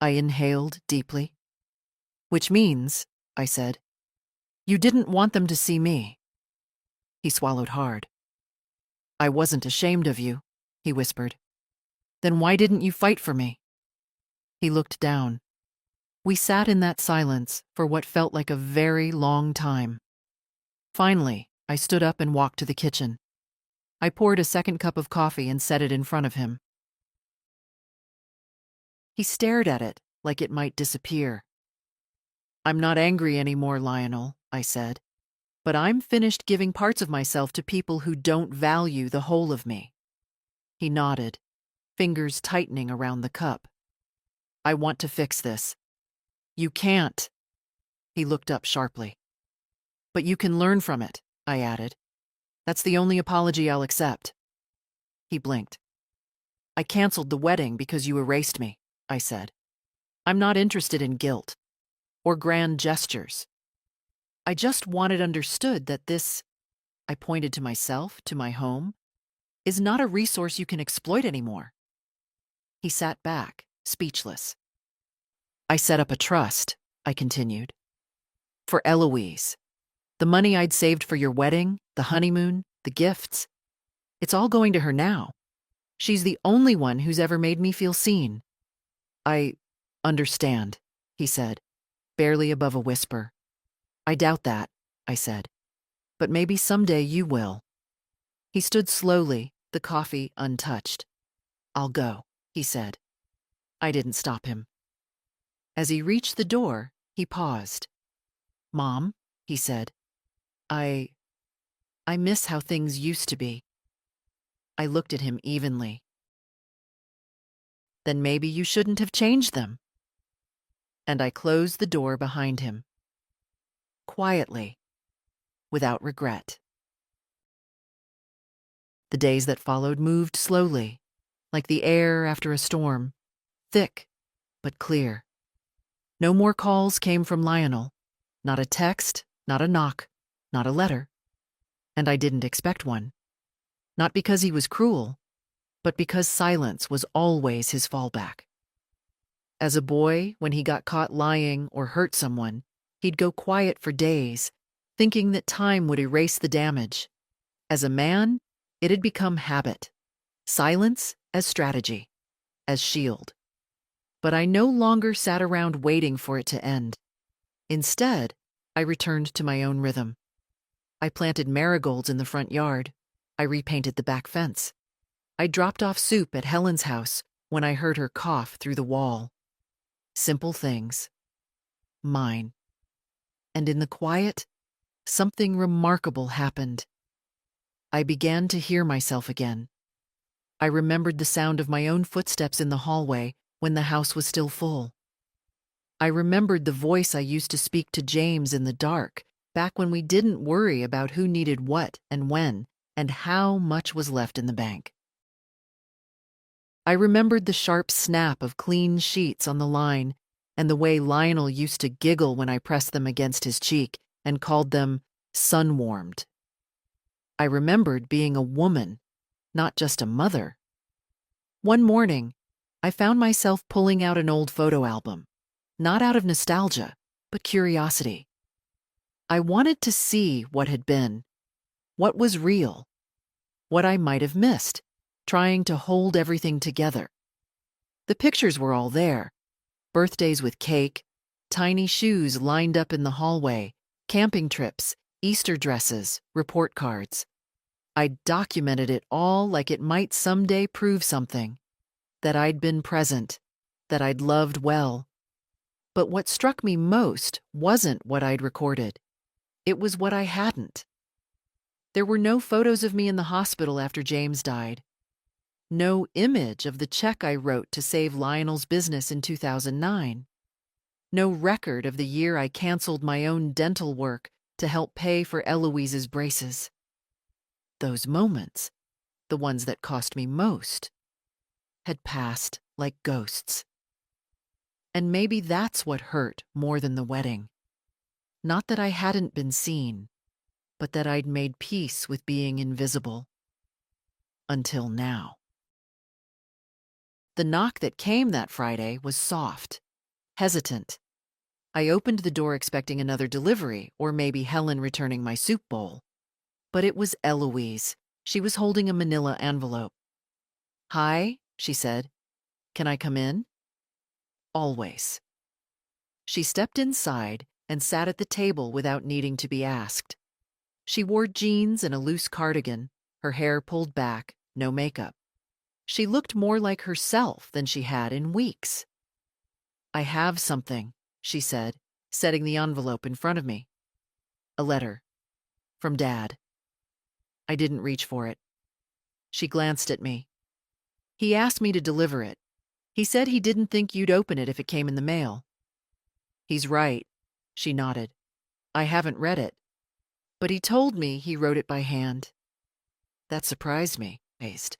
I inhaled deeply. Which means, I said, you didn't want them to see me. He swallowed hard. I wasn't ashamed of you, he whispered. Then why didn't you fight for me? He looked down. We sat in that silence for what felt like a very long time. Finally, I stood up and walked to the kitchen. I poured a second cup of coffee and set it in front of him. He stared at it like it might disappear. I'm not angry anymore, Lionel, I said, but I'm finished giving parts of myself to people who don't value the whole of me. He nodded, fingers tightening around the cup. I want to fix this. You can't. He looked up sharply. But you can learn from it, I added. That's the only apology I'll accept. He blinked. I canceled the wedding because you erased me, I said. I'm not interested in guilt or grand gestures. I just want it understood that this, I pointed to myself, to my home, is not a resource you can exploit anymore. He sat back, speechless. I set up a trust, I continued, for Eloise. The money I'd saved for your wedding, the honeymoon, the gifts, it's all going to her now. She's the only one who's ever made me feel seen. I understand, he said, barely above a whisper. I doubt that, I said, but maybe someday you will. He stood slowly, the coffee untouched. I'll go, he said. I didn't stop him. As he reached the door, he paused. Mom, he said, I miss how things used to be. I looked at him evenly. Then maybe you shouldn't have changed them. And I closed the door behind him. Quietly, without regret. The days that followed moved slowly, like the air after a storm, thick but clear. No more calls came from Lionel. Not a text, not a knock, not a letter. And I didn't expect one. Not because he was cruel, but because silence was always his fallback. As a boy, when he got caught lying or hurt someone, he'd go quiet for days, thinking that time would erase the damage. As a man, it had become habit. Silence as strategy, as shield. But I no longer sat around waiting for it to end. Instead, I returned to my own rhythm. I planted marigolds in the front yard. I repainted the back fence. I dropped off soup at Helen's house when I heard her cough through the wall. Simple things. Mine. And in the quiet, something remarkable happened. I began to hear myself again. I remembered the sound of my own footsteps in the hallway when the house was still full. I remembered the voice I used to speak to James in the dark, back when we didn't worry about who needed what and when, and how much was left in the bank. I remembered the sharp snap of clean sheets on the line, and the way Lionel used to giggle when I pressed them against his cheek and called them sun-warmed. I remembered being a woman, not just a mother. One morning, I found myself pulling out an old photo album, not out of nostalgia, but curiosity. I wanted to see what had been, what was real, what I might have missed, trying to hold everything together. The pictures were all there. Birthdays with cake, tiny shoes lined up in the hallway, camping trips, Easter dresses, report cards. I documented it all like it might someday prove something. That I'd been present, that I'd loved well. But what struck me most wasn't what I'd recorded. It was what I hadn't. There were no photos of me in the hospital after James died. No image of the check I wrote to save Lionel's business in 2009. No record of the year I canceled my own dental work to help pay for Eloise's braces. Those moments, the ones that cost me most, had passed like ghosts. And maybe that's what hurt more than the wedding. Not that I hadn't been seen, but that I'd made peace with being invisible. Until now. The knock that came that Friday was soft, hesitant. I opened the door expecting another delivery, or maybe Helen returning my soup bowl. But it was Eloise. She was holding a manila envelope. "Hi," she said. "Can I come in?" Always. She stepped inside and sat at the table without needing to be asked. She wore jeans and a loose cardigan, her hair pulled back, no makeup. She looked more like herself than she had in weeks. "I have something," she said, setting the envelope in front of me. "A letter. From Dad." I didn't reach for it. She glanced at me. "He asked me to deliver it. He said he didn't think you'd open it if it came in the mail." "He's right," she nodded. "I haven't read it. But he told me he wrote it by hand." That surprised me, Paste.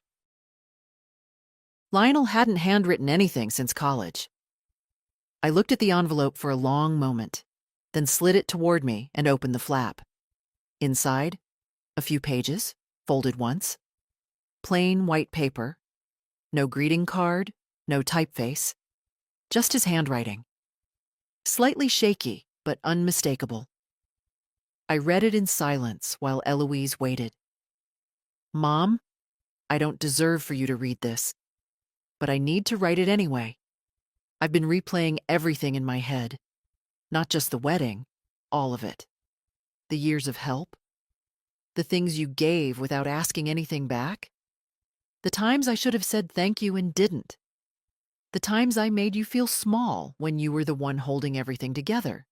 Lionel hadn't handwritten anything since college. I looked at the envelope for a long moment, then slid it toward me and opened the flap. Inside, a few pages, folded once. Plain white paper. No greeting card, no typeface. Just his handwriting. Slightly shaky, but unmistakable. I read it in silence while Eloise waited. "Mom, I don't deserve for you to read this, but I need to write it anyway. I've been replaying everything in my head. Not just the wedding, all of it. The years of help. The things you gave without asking anything back. The times I should have said thank you and didn't. The times I made you feel small when you were the one holding everything together.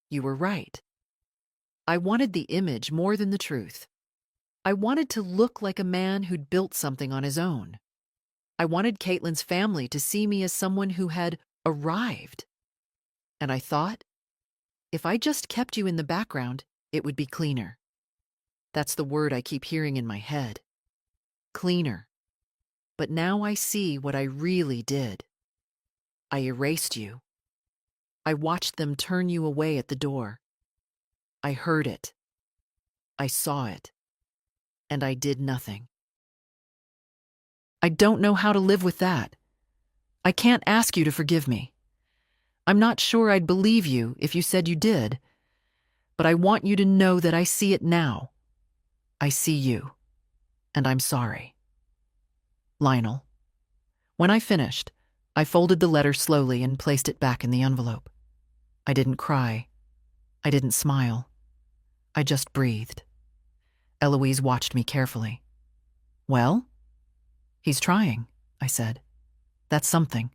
You were right. I wanted the image more than the truth. I wanted to look like a man who'd built something on his own. I wanted Caitlin's family to see me as someone who had arrived. And I thought, if I just kept you in the background, it would be cleaner. That's the word I keep hearing in my head. Cleaner. But now I see what I really did. I erased you. I watched them turn you away at the door. I heard it. I saw it. And I did nothing. I don't know how to live with that. I can't ask you to forgive me. I'm not sure I'd believe you if you said you did, but I want you to know that I see it now. I see you, and I'm sorry. Lionel." When I finished, I folded the letter slowly and placed it back in the envelope. I didn't cry. I didn't smile. I just breathed. Eloise watched me carefully. "Well?" "He's trying," I said. "That's something."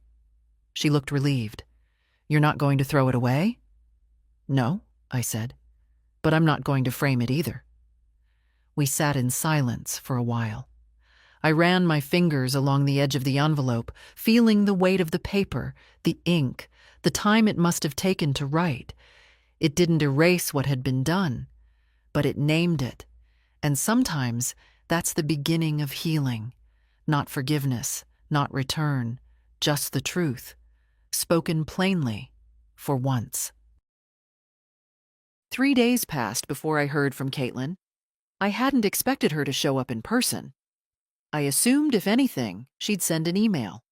She looked relieved. "You're not going to throw it away?" "No," I said, "but I'm not going to frame it either." We sat in silence for a while. I ran my fingers along the edge of the envelope, feeling the weight of the paper, the ink, the time it must have taken to write. It didn't erase what had been done, but it named it. And sometimes that's the beginning of healing. Not forgiveness, not return, just the truth, spoken plainly, for once. 3 days passed before I heard from Caitlin. I hadn't expected her to show up in person. I assumed, if anything, she'd send an email.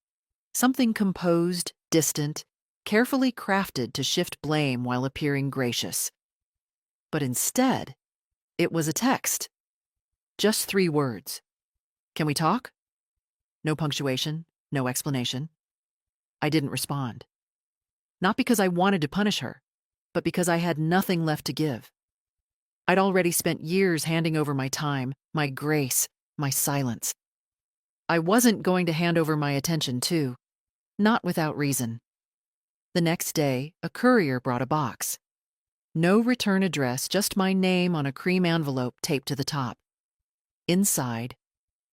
Something composed, distant, carefully crafted to shift blame while appearing gracious. But instead, it was a text. Just 3 words. "Can we talk?" No punctuation, no explanation. I didn't respond. Not because I wanted to punish her, but because I had nothing left to give. I'd already spent years handing over my time, my grace, my silence. I wasn't going to hand over my attention, too. Not without reason. The next day, a courier brought a box. No return address, just my name on a cream envelope taped to the top. Inside,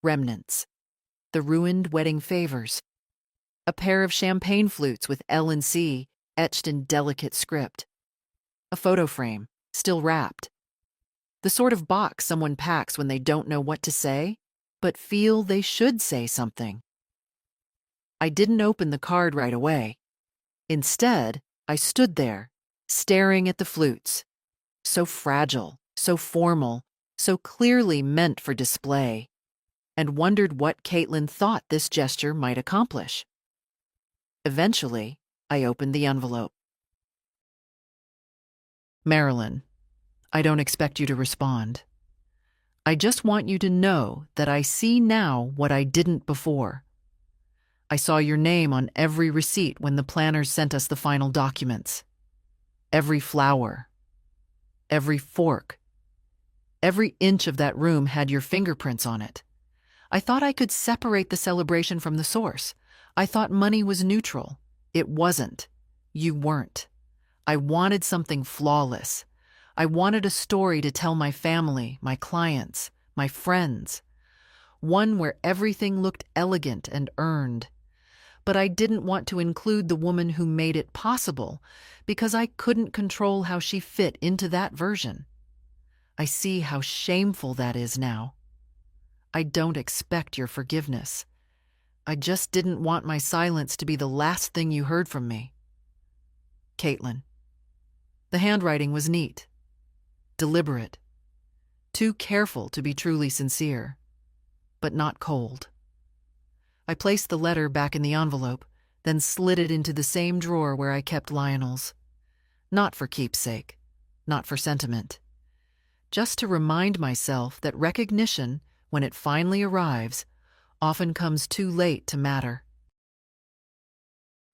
remnants. the ruined wedding favors, a pair of champagne flutes with L and C etched in delicate script, a photo frame, still wrapped, the sort of box someone packs when they don't know what to say, but feel they should say something. I didn't open the card right away. Instead, I stood there, staring at the flutes, so fragile, so formal, so clearly meant for display, and wondered what Caitlin thought this gesture might accomplish. Eventually, I opened the envelope. Marilyn, I don't expect you to respond. I just want you to know that I see now what I didn't before. I saw your name on every receipt when the planners sent us the final documents. Every flower, every fork, every inch of that room had your fingerprints on it. I thought I could separate the celebration from the source. I thought money was neutral. It wasn't. You weren't. I wanted something flawless. I wanted a story to tell my family, my clients, my friends. One where everything looked elegant and earned. But I didn't want to include the woman who made it possible because I couldn't control how she fit into that version. I see how shameful that is now. I don't expect your forgiveness. I just didn't want my silence to be the last thing you heard from me. Caitlin. The handwriting was neat, deliberate, too careful to be truly sincere, but not cold. I placed the letter back in the envelope, then slid it into the same drawer where I kept Lionel's. Not for keepsake, not for sentiment. Just to remind myself that recognition, when it finally arrives, often comes too late to matter.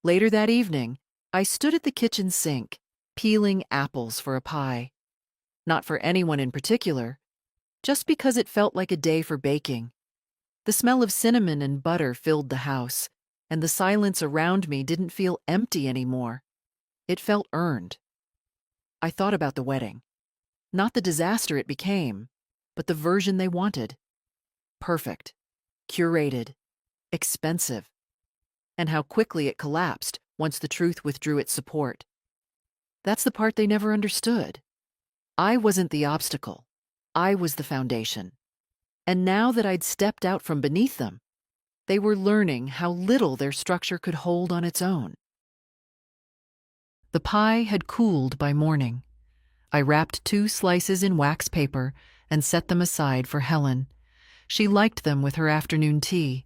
Later that evening, I stood at the kitchen sink, peeling apples for a pie. Not for anyone in particular, just because it felt like a day for baking. The smell of cinnamon and butter filled the house, and the silence around me didn't feel empty anymore. It felt earned. I thought about the wedding. Not the disaster it became, but the version they wanted. Perfect, curated, expensive. And how quickly it collapsed once the truth withdrew its support. That's the part they never understood. I wasn't the obstacle. I was the foundation. And now that I'd stepped out from beneath them, they were learning how little their structure could hold on its own. The pie had cooled by morning. I wrapped 2 slices in wax paper and set them aside for Helen. She liked them with her afternoon tea.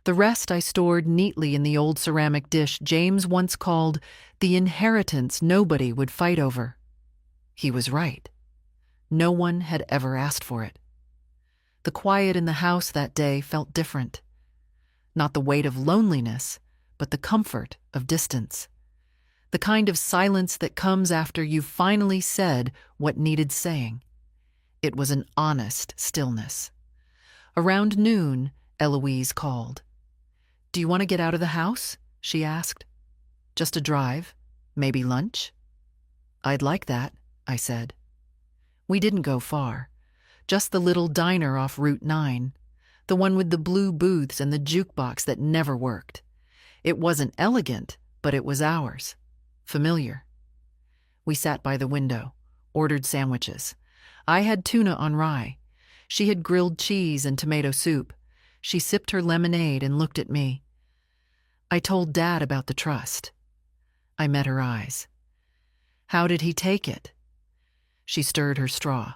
The rest I stored neatly in the old ceramic dish James once called the inheritance nobody would fight over. He was right. No one had ever asked for it. The quiet in the house that day felt different. Not the weight of loneliness, but the comfort of distance. The kind of silence that comes after you've finally said what needed saying. It was an honest stillness. Around noon, Eloise called. "Do you want to get out of the house?" she asked. "Just a drive? Maybe lunch?" "I'd like that," I said. We didn't go far. Just the little diner off Route 9, the one with the blue booths and the jukebox that never worked. It wasn't elegant, but it was ours. Familiar. We sat by the window, ordered sandwiches. I had tuna on rye. She had grilled cheese and tomato soup. She sipped her lemonade and looked at me. I told Dad about the trust. I met her eyes. How did he take it? She stirred her straw.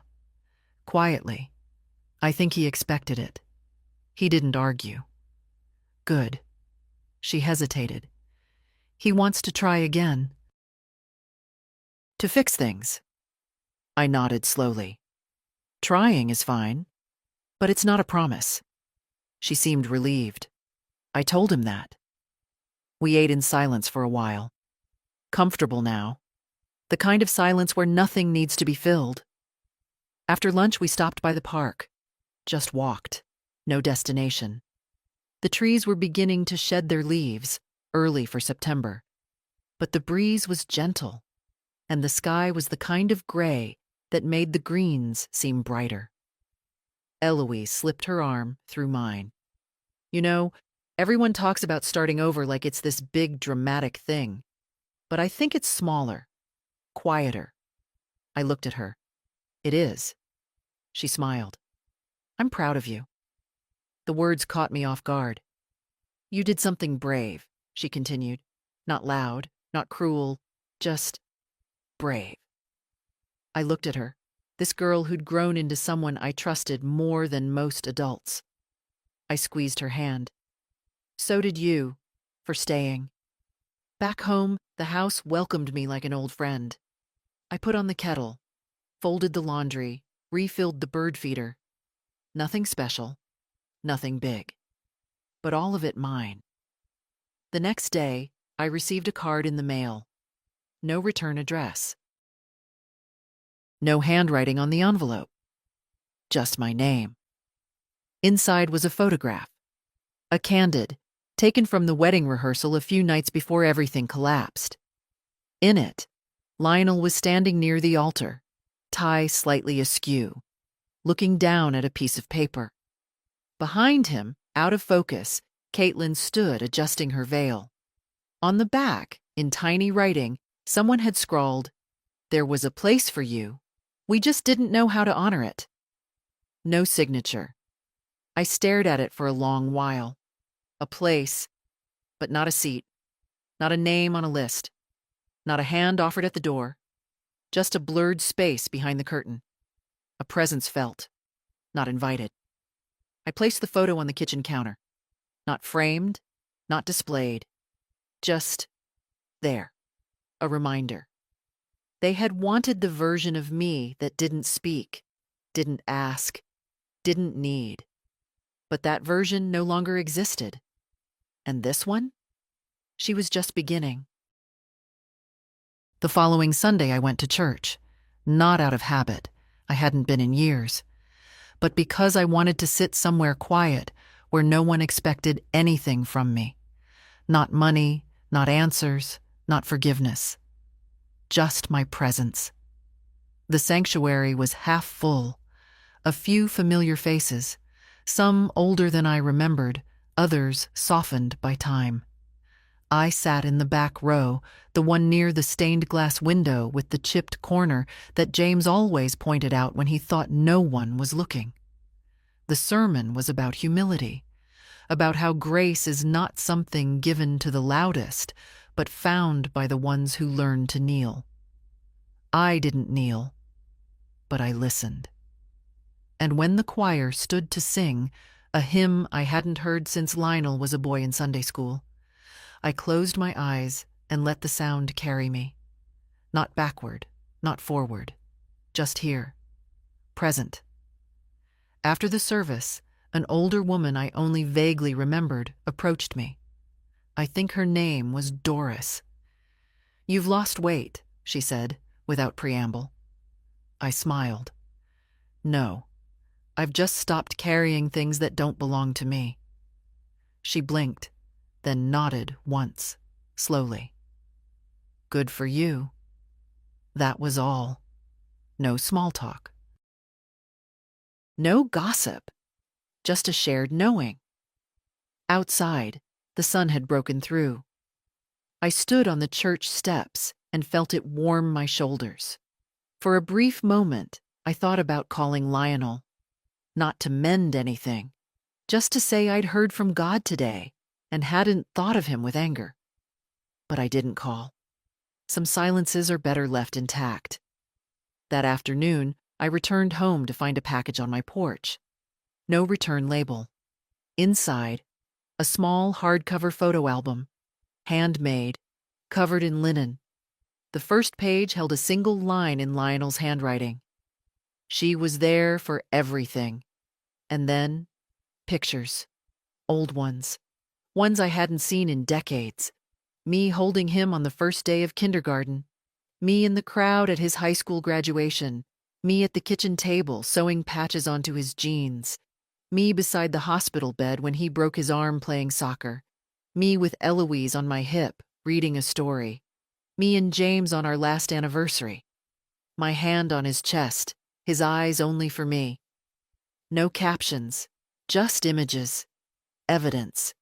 Quietly. I think he expected it. He didn't argue. Good. She hesitated. He wants to try again. To fix things. I nodded slowly. Trying is fine, but it's not a promise. She seemed relieved. I told him that. We ate in silence for a while. Comfortable now. The kind of silence where nothing needs to be filled. After lunch, we stopped by the park. Just walked. No destination. The trees were beginning to shed their leaves, early for September. But the breeze was gentle, and the sky was the kind of gray that made the greens seem brighter. Eloise slipped her arm through mine. You know, everyone talks about starting over like it's this big dramatic thing, but I think it's smaller, quieter. I looked at her. It is. She smiled. I'm proud of you. The words caught me off guard. You did something brave, she continued. Not loud, not cruel, just brave. I looked at her, this girl who'd grown into someone I trusted more than most adults. I squeezed her hand. So did you, for staying. Back home, the house welcomed me like an old friend. I put on the kettle, folded the laundry, refilled the bird feeder. Nothing special, nothing big, but all of it mine. The next day, I received a card in the mail. No return address. No handwriting on the envelope. Just my name. Inside was a photograph. A candid, taken from the wedding rehearsal a few nights before everything collapsed. In it, Lionel was standing near the altar, tie slightly askew, looking down at a piece of paper. Behind him, out of focus, Caitlin stood adjusting her veil. On the back, in tiny writing, someone had scrawled, "There was a place for you. We just didn't know how to honor it." No signature. I stared at it for a long while. A place, but not a seat. Not a name on a list. Not a hand offered at the door. Just a blurred space behind the curtain. A presence felt, not invited. I placed the photo on the kitchen counter. Not framed, not displayed. Just there. A reminder. They had wanted the version of me that didn't speak, didn't ask, didn't need. But that version no longer existed. And this one? She was just beginning. The following Sunday I went to church, not out of habit. I hadn't been in years. But because I wanted to sit somewhere quiet where no one expected anything from me. Not money, not answers, not forgiveness. Just my presence. The sanctuary was half full. A few familiar faces, some older than I remembered, others softened by time. I sat in the back row, the one near the stained glass window with the chipped corner that James always pointed out when he thought no one was looking. The sermon was about humility, about how grace is not something given to the loudest, but found by the ones who learn to kneel. I didn't kneel, but I listened. And when the choir stood to sing, a hymn I hadn't heard since Lionel was a boy in Sunday school, I closed my eyes and let the sound carry me. Not backward, not forward, just here, present. After the service, an older woman I only vaguely remembered approached me. I think her name was Doris. "You've lost weight," she said, without preamble. I smiled. "No, I've just stopped carrying things that don't belong to me." She blinked, then nodded once, slowly. "Good for you." That was all. No small talk. No gossip. Just a shared knowing. Outside, the sun had broken through. I stood on the church steps and felt it warm my shoulders. For a brief moment, I thought about calling Lionel. Not to mend anything, just to say I'd heard from God today and hadn't thought of him with anger. But I didn't call. Some silences are better left intact. That afternoon, I returned home to find a package on my porch. No return label. Inside, a small hardcover photo album, handmade, covered in linen. The first page held a single line in Lionel's handwriting. She was there for everything. And then, pictures. Old ones. Ones I hadn't seen in decades. Me holding him on the first day of kindergarten. Me in the crowd at his high school graduation. Me at the kitchen table sewing patches onto his jeans. Me beside the hospital bed when he broke his arm playing soccer. Me with Eloise on my hip, reading a story. Me and James on our last anniversary. My hand on his chest, his eyes only for me. No captions, just images. evidence.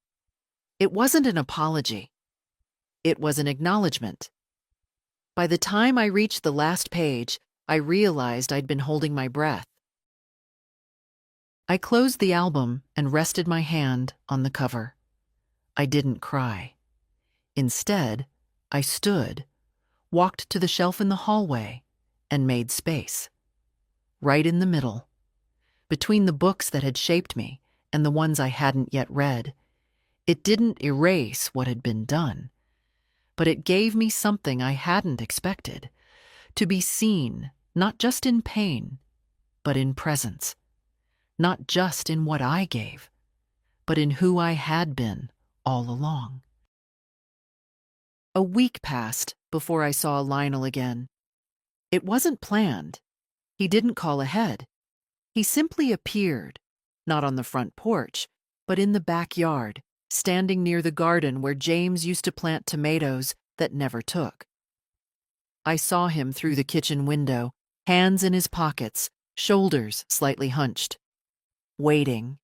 It wasn't an apology. It was an acknowledgement. By the time I reached the last page, I realized I'd been holding my breath. I closed the album and rested my hand on the cover. I didn't cry. Instead, I stood, walked to the shelf in the hallway, and made space. Right in the middle, between the books that had shaped me and the ones I hadn't yet read. It didn't erase what had been done, but it gave me something I hadn't expected: to be seen, not just in pain, but in presence. Not just in what I gave, but in who I had been all along. A week passed before I saw Lionel again. It wasn't planned. He didn't call ahead. He simply appeared, not on the front porch, but in the backyard, standing near the garden where James used to plant tomatoes that never took. I saw him through the kitchen window, hands in his pockets, shoulders slightly hunched. Waiting,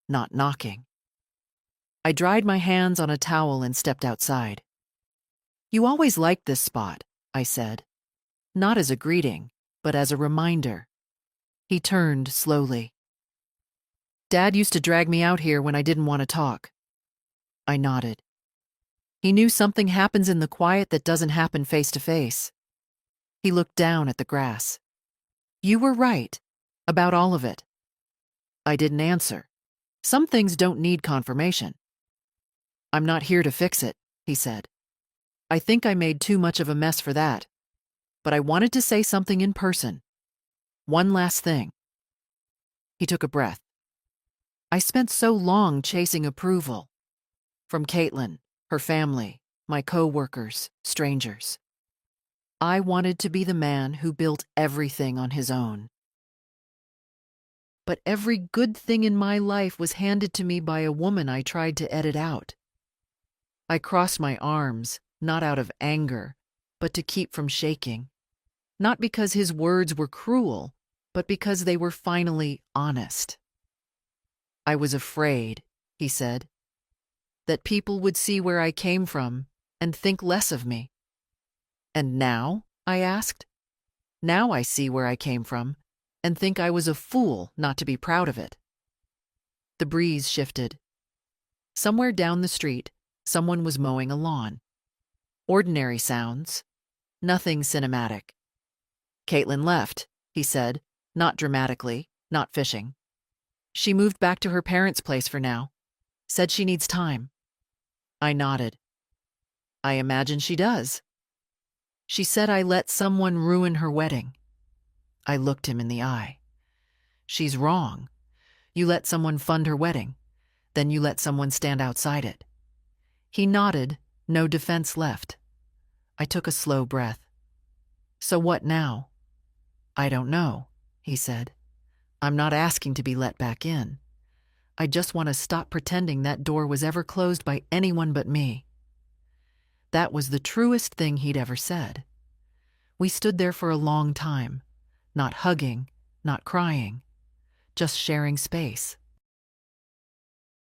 not knocking. I dried my hands on a towel and stepped outside. "You always liked this spot," I said. Not as a greeting, but as a reminder. He turned slowly. "Dad used to drag me out here when I didn't want to talk." I nodded. He knew something happens in the quiet that doesn't happen face to face. He looked down at the grass. "You were right, about all of it." I didn't answer. Some things don't need confirmation. "I'm not here to fix it," he said. "I think I made too much of a mess for that. But I wanted to say something in person. One last thing." He took a breath. "I spent so long chasing approval. From Caitlin, her family, my co-workers, strangers. I wanted to be the man who built everything on his own. But every good thing in my life was handed to me by a woman I tried to edit out. I crossed my arms, not out of anger, but to keep from shaking. Not because his words were cruel, but because they were finally honest. I was afraid," he said, "that people would see where I came from and think less of me." "And now?" I asked. "Now I see where I came from and think I was a fool not to be proud of it." The breeze shifted. Somewhere down the street, someone was mowing a lawn. Ordinary sounds, nothing cinematic. "Caitlin left," he said, not dramatically, not fishing. "She moved back to her parents' place for now. Said she needs time." I nodded. "I imagine she does." "She said I let someone ruin her wedding." I looked him in the eye. "She's wrong. You let someone fund her wedding. Then you let someone stand outside it." He nodded, no defense left. I took a slow breath. "So what now?" "I don't know," he said. "I'm not asking to be let back in. I just want to stop pretending that door was ever closed by anyone but me." That was the truest thing he'd ever said. We stood there for a long time, not hugging, not crying, just sharing space.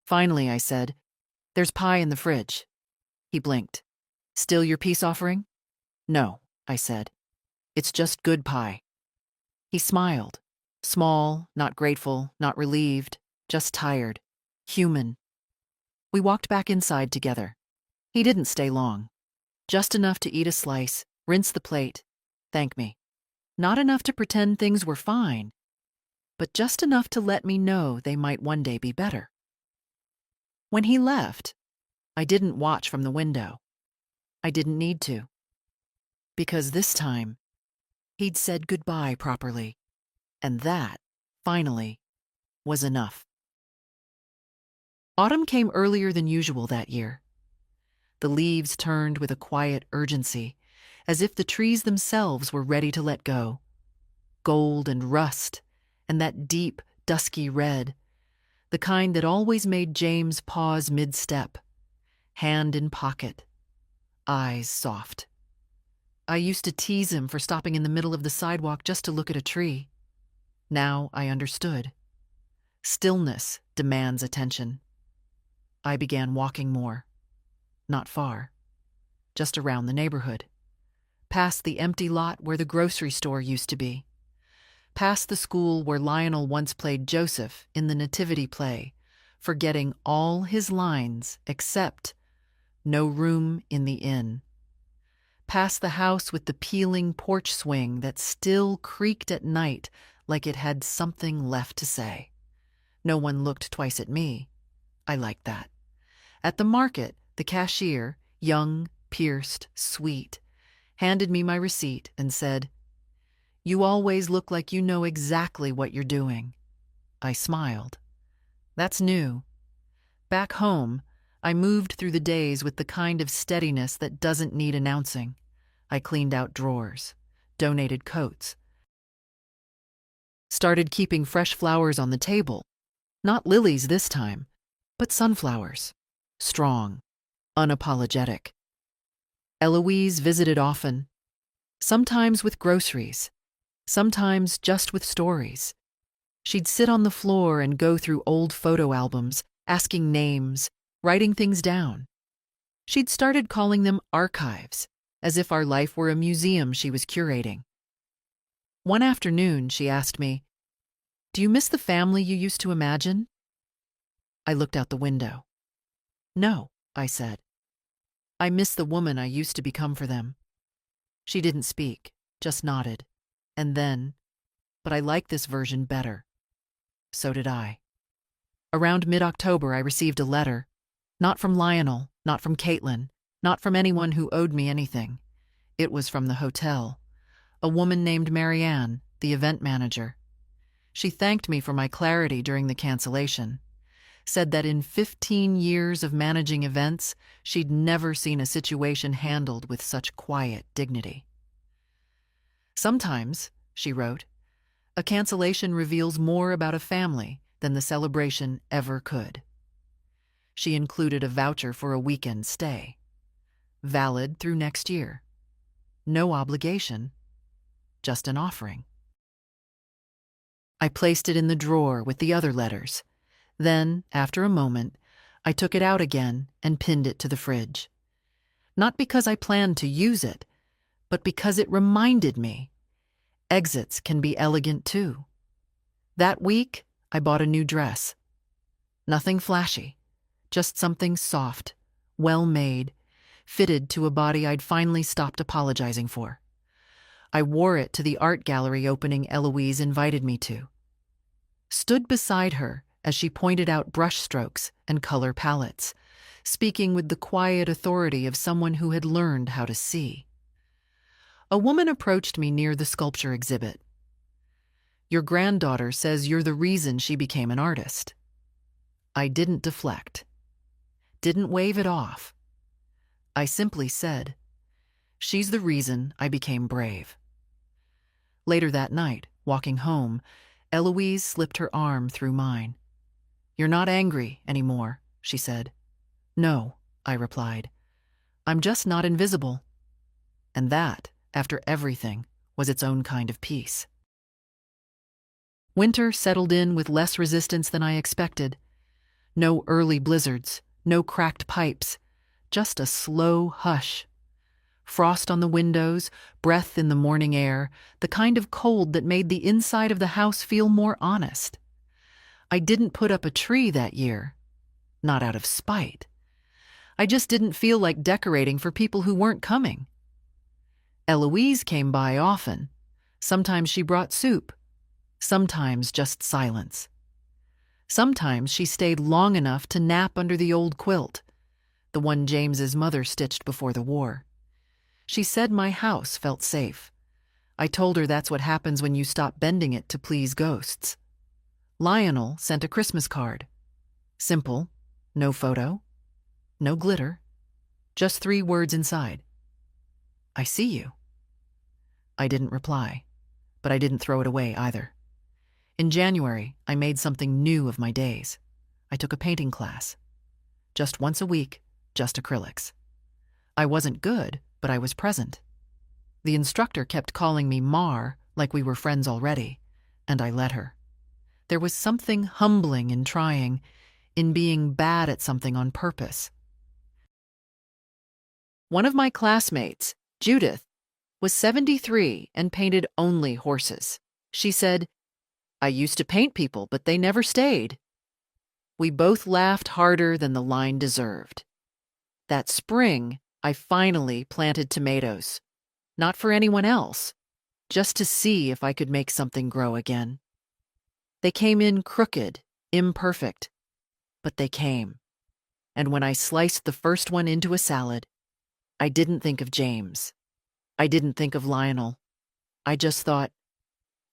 Finally, I said, "There's pie in the fridge." He blinked. "Still your peace offering?" "No," I said. "It's just good pie." He smiled. Small, not grateful, not relieved, just tired. Human. We walked back inside together. He didn't stay long. Just enough to eat a slice, rinse the plate, thank me. Not enough to pretend things were fine, but just enough to let me know they might one day be better. When he left, I didn't watch from the window. I didn't need to. Because this time, he'd said goodbye properly, and that, finally, was enough. Autumn came earlier than usual that year. The leaves turned with a quiet urgency, as if the trees themselves were ready to let go. Gold and rust, and that deep, dusky red, the kind that always made James pause mid-step, hand in pocket, eyes soft. I used to tease him for stopping in the middle of the sidewalk just to look at a tree. Now I understood. Stillness demands attention. I began walking more. Not far. Just around the neighborhood. Past the empty lot where the grocery store used to be. Past the school where Lionel once played Joseph in the nativity play, forgetting all his lines except "no room in the inn." Past the house with the peeling porch swing that still creaked at night like it had something left to say. No one looked twice at me. I liked that. At the market, the cashier, young, pierced, sweet, handed me my receipt and said, "You always look like you know exactly what you're doing." I smiled. That's new. Back home, I moved through the days with the kind of steadiness that doesn't need announcing. I cleaned out drawers, donated coats, started keeping fresh flowers on the table. Not lilies this time, but sunflowers. Strong, unapologetic. Eloise visited often, sometimes with groceries, sometimes just with stories. She'd sit on the floor and go through old photo albums, asking names, writing things down. She'd started calling them archives, as if our life were a museum she was curating. One afternoon, she asked me, "Do you miss the family you used to imagine?" I looked out the window. "No," I said. "I miss the woman I used to become for them." She didn't speak, just nodded. And then, "But I like this version better." So did I. Around mid-October, I received a letter. Not from Lionel, not from Caitlin, not from anyone who owed me anything. It was from the hotel. A woman named Marianne, the event manager. She thanked me for my clarity during the cancellation. Said that in 15 years of managing events, she'd never seen a situation handled with such quiet dignity. "Sometimes," she wrote, "a cancellation reveals more about a family than the celebration ever could." She included a voucher for a weekend stay. Valid through next year. No obligation, just an offering. I placed it in the drawer with the other letters. Then, after a moment, I took it out again and pinned it to the fridge. Not because I planned to use it, but because it reminded me. Exits can be elegant too. That week, I bought a new dress. Nothing flashy, just something soft, well-made, fitted to a body I'd finally stopped apologizing for. I wore it to the art gallery opening Eloise invited me to. Stood beside her as she pointed out brushstrokes and color palettes, speaking with the quiet authority of someone who had learned how to see. A woman approached me near the sculpture exhibit. "Your granddaughter says you're the reason she became an artist." I didn't deflect. Didn't wave it off. I simply said, "She's the reason I became brave." Later that night, walking home, Eloise slipped her arm through mine. "You're not angry anymore," she said. "No," I replied. "I'm just not invisible." And that, after everything, was its own kind of peace. Winter settled in with less resistance than I expected. No early blizzards, no cracked pipes, just a slow hush. Frost on the windows, breath in the morning air, the kind of cold that made the inside of the house feel more honest. I didn't put up a tree that year. Not out of spite. I just didn't feel like decorating for people who weren't coming. Eloise came by often. Sometimes she brought soup. Sometimes just silence. Sometimes she stayed long enough to nap under the old quilt, the one James's mother stitched before the war. She said my house felt safe. I told her that's what happens when you stop bending it to please ghosts. Lionel sent a Christmas card. Simple, no photo, no glitter, just 3 words inside. "I see you." I didn't reply, but I didn't throw it away either. In January, I made something new of my days. I took a painting class. Just once a week, just acrylics. I wasn't good, but I was present. The instructor kept calling me Mar, like we were friends already, and I let her. There was something humbling in trying, in being bad at something on purpose. One of my classmates, Judith, was 73 and painted only horses. She said, "I used to paint people, but they never stayed." We both laughed harder than the line deserved. That spring, I finally planted tomatoes. Not for anyone else, just to see if I could make something grow again. They came in crooked, imperfect, but they came. And when I sliced the first one into a salad, I didn't think of James. I didn't think of Lionel. I just thought,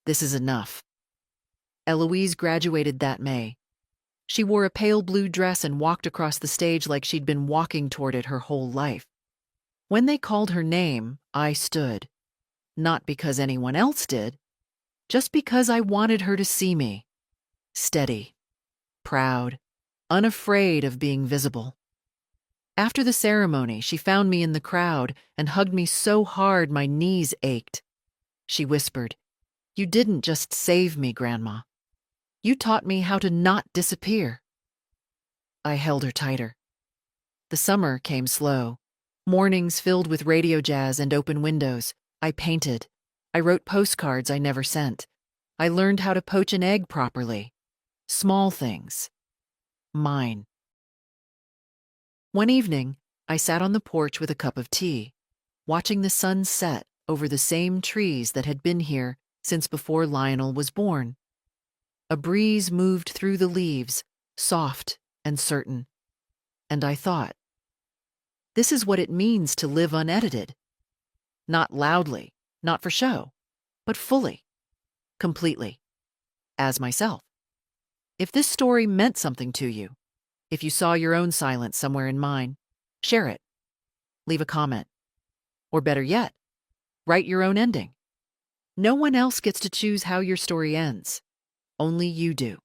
this is enough. Eloise graduated that May. She wore a pale blue dress and walked across the stage like she'd been walking toward it her whole life. When they called her name, I stood. Not because anyone else did, just because I wanted her to see me. Steady, proud, unafraid of being visible. After the ceremony, she found me in the crowd and hugged me so hard my knees ached. She whispered, "You didn't just save me, Grandma. You taught me how to not disappear." I held her tighter. The summer came slow. Mornings filled with radio jazz and open windows. I painted. I wrote postcards I never sent. I learned how to poach an egg properly. Small things. Mine. One evening, I sat on the porch with a cup of tea, watching the sun set over the same trees that had been here since before Lionel was born. A breeze moved through the leaves, soft and certain, and I thought, this is what it means to live unedited. Not loudly, not for show, but fully, completely, as myself. If this story meant something to you, if you saw your own silence somewhere in mine, share it, leave a comment, or better yet, write your own ending. No one else gets to choose how your story ends. Only you do.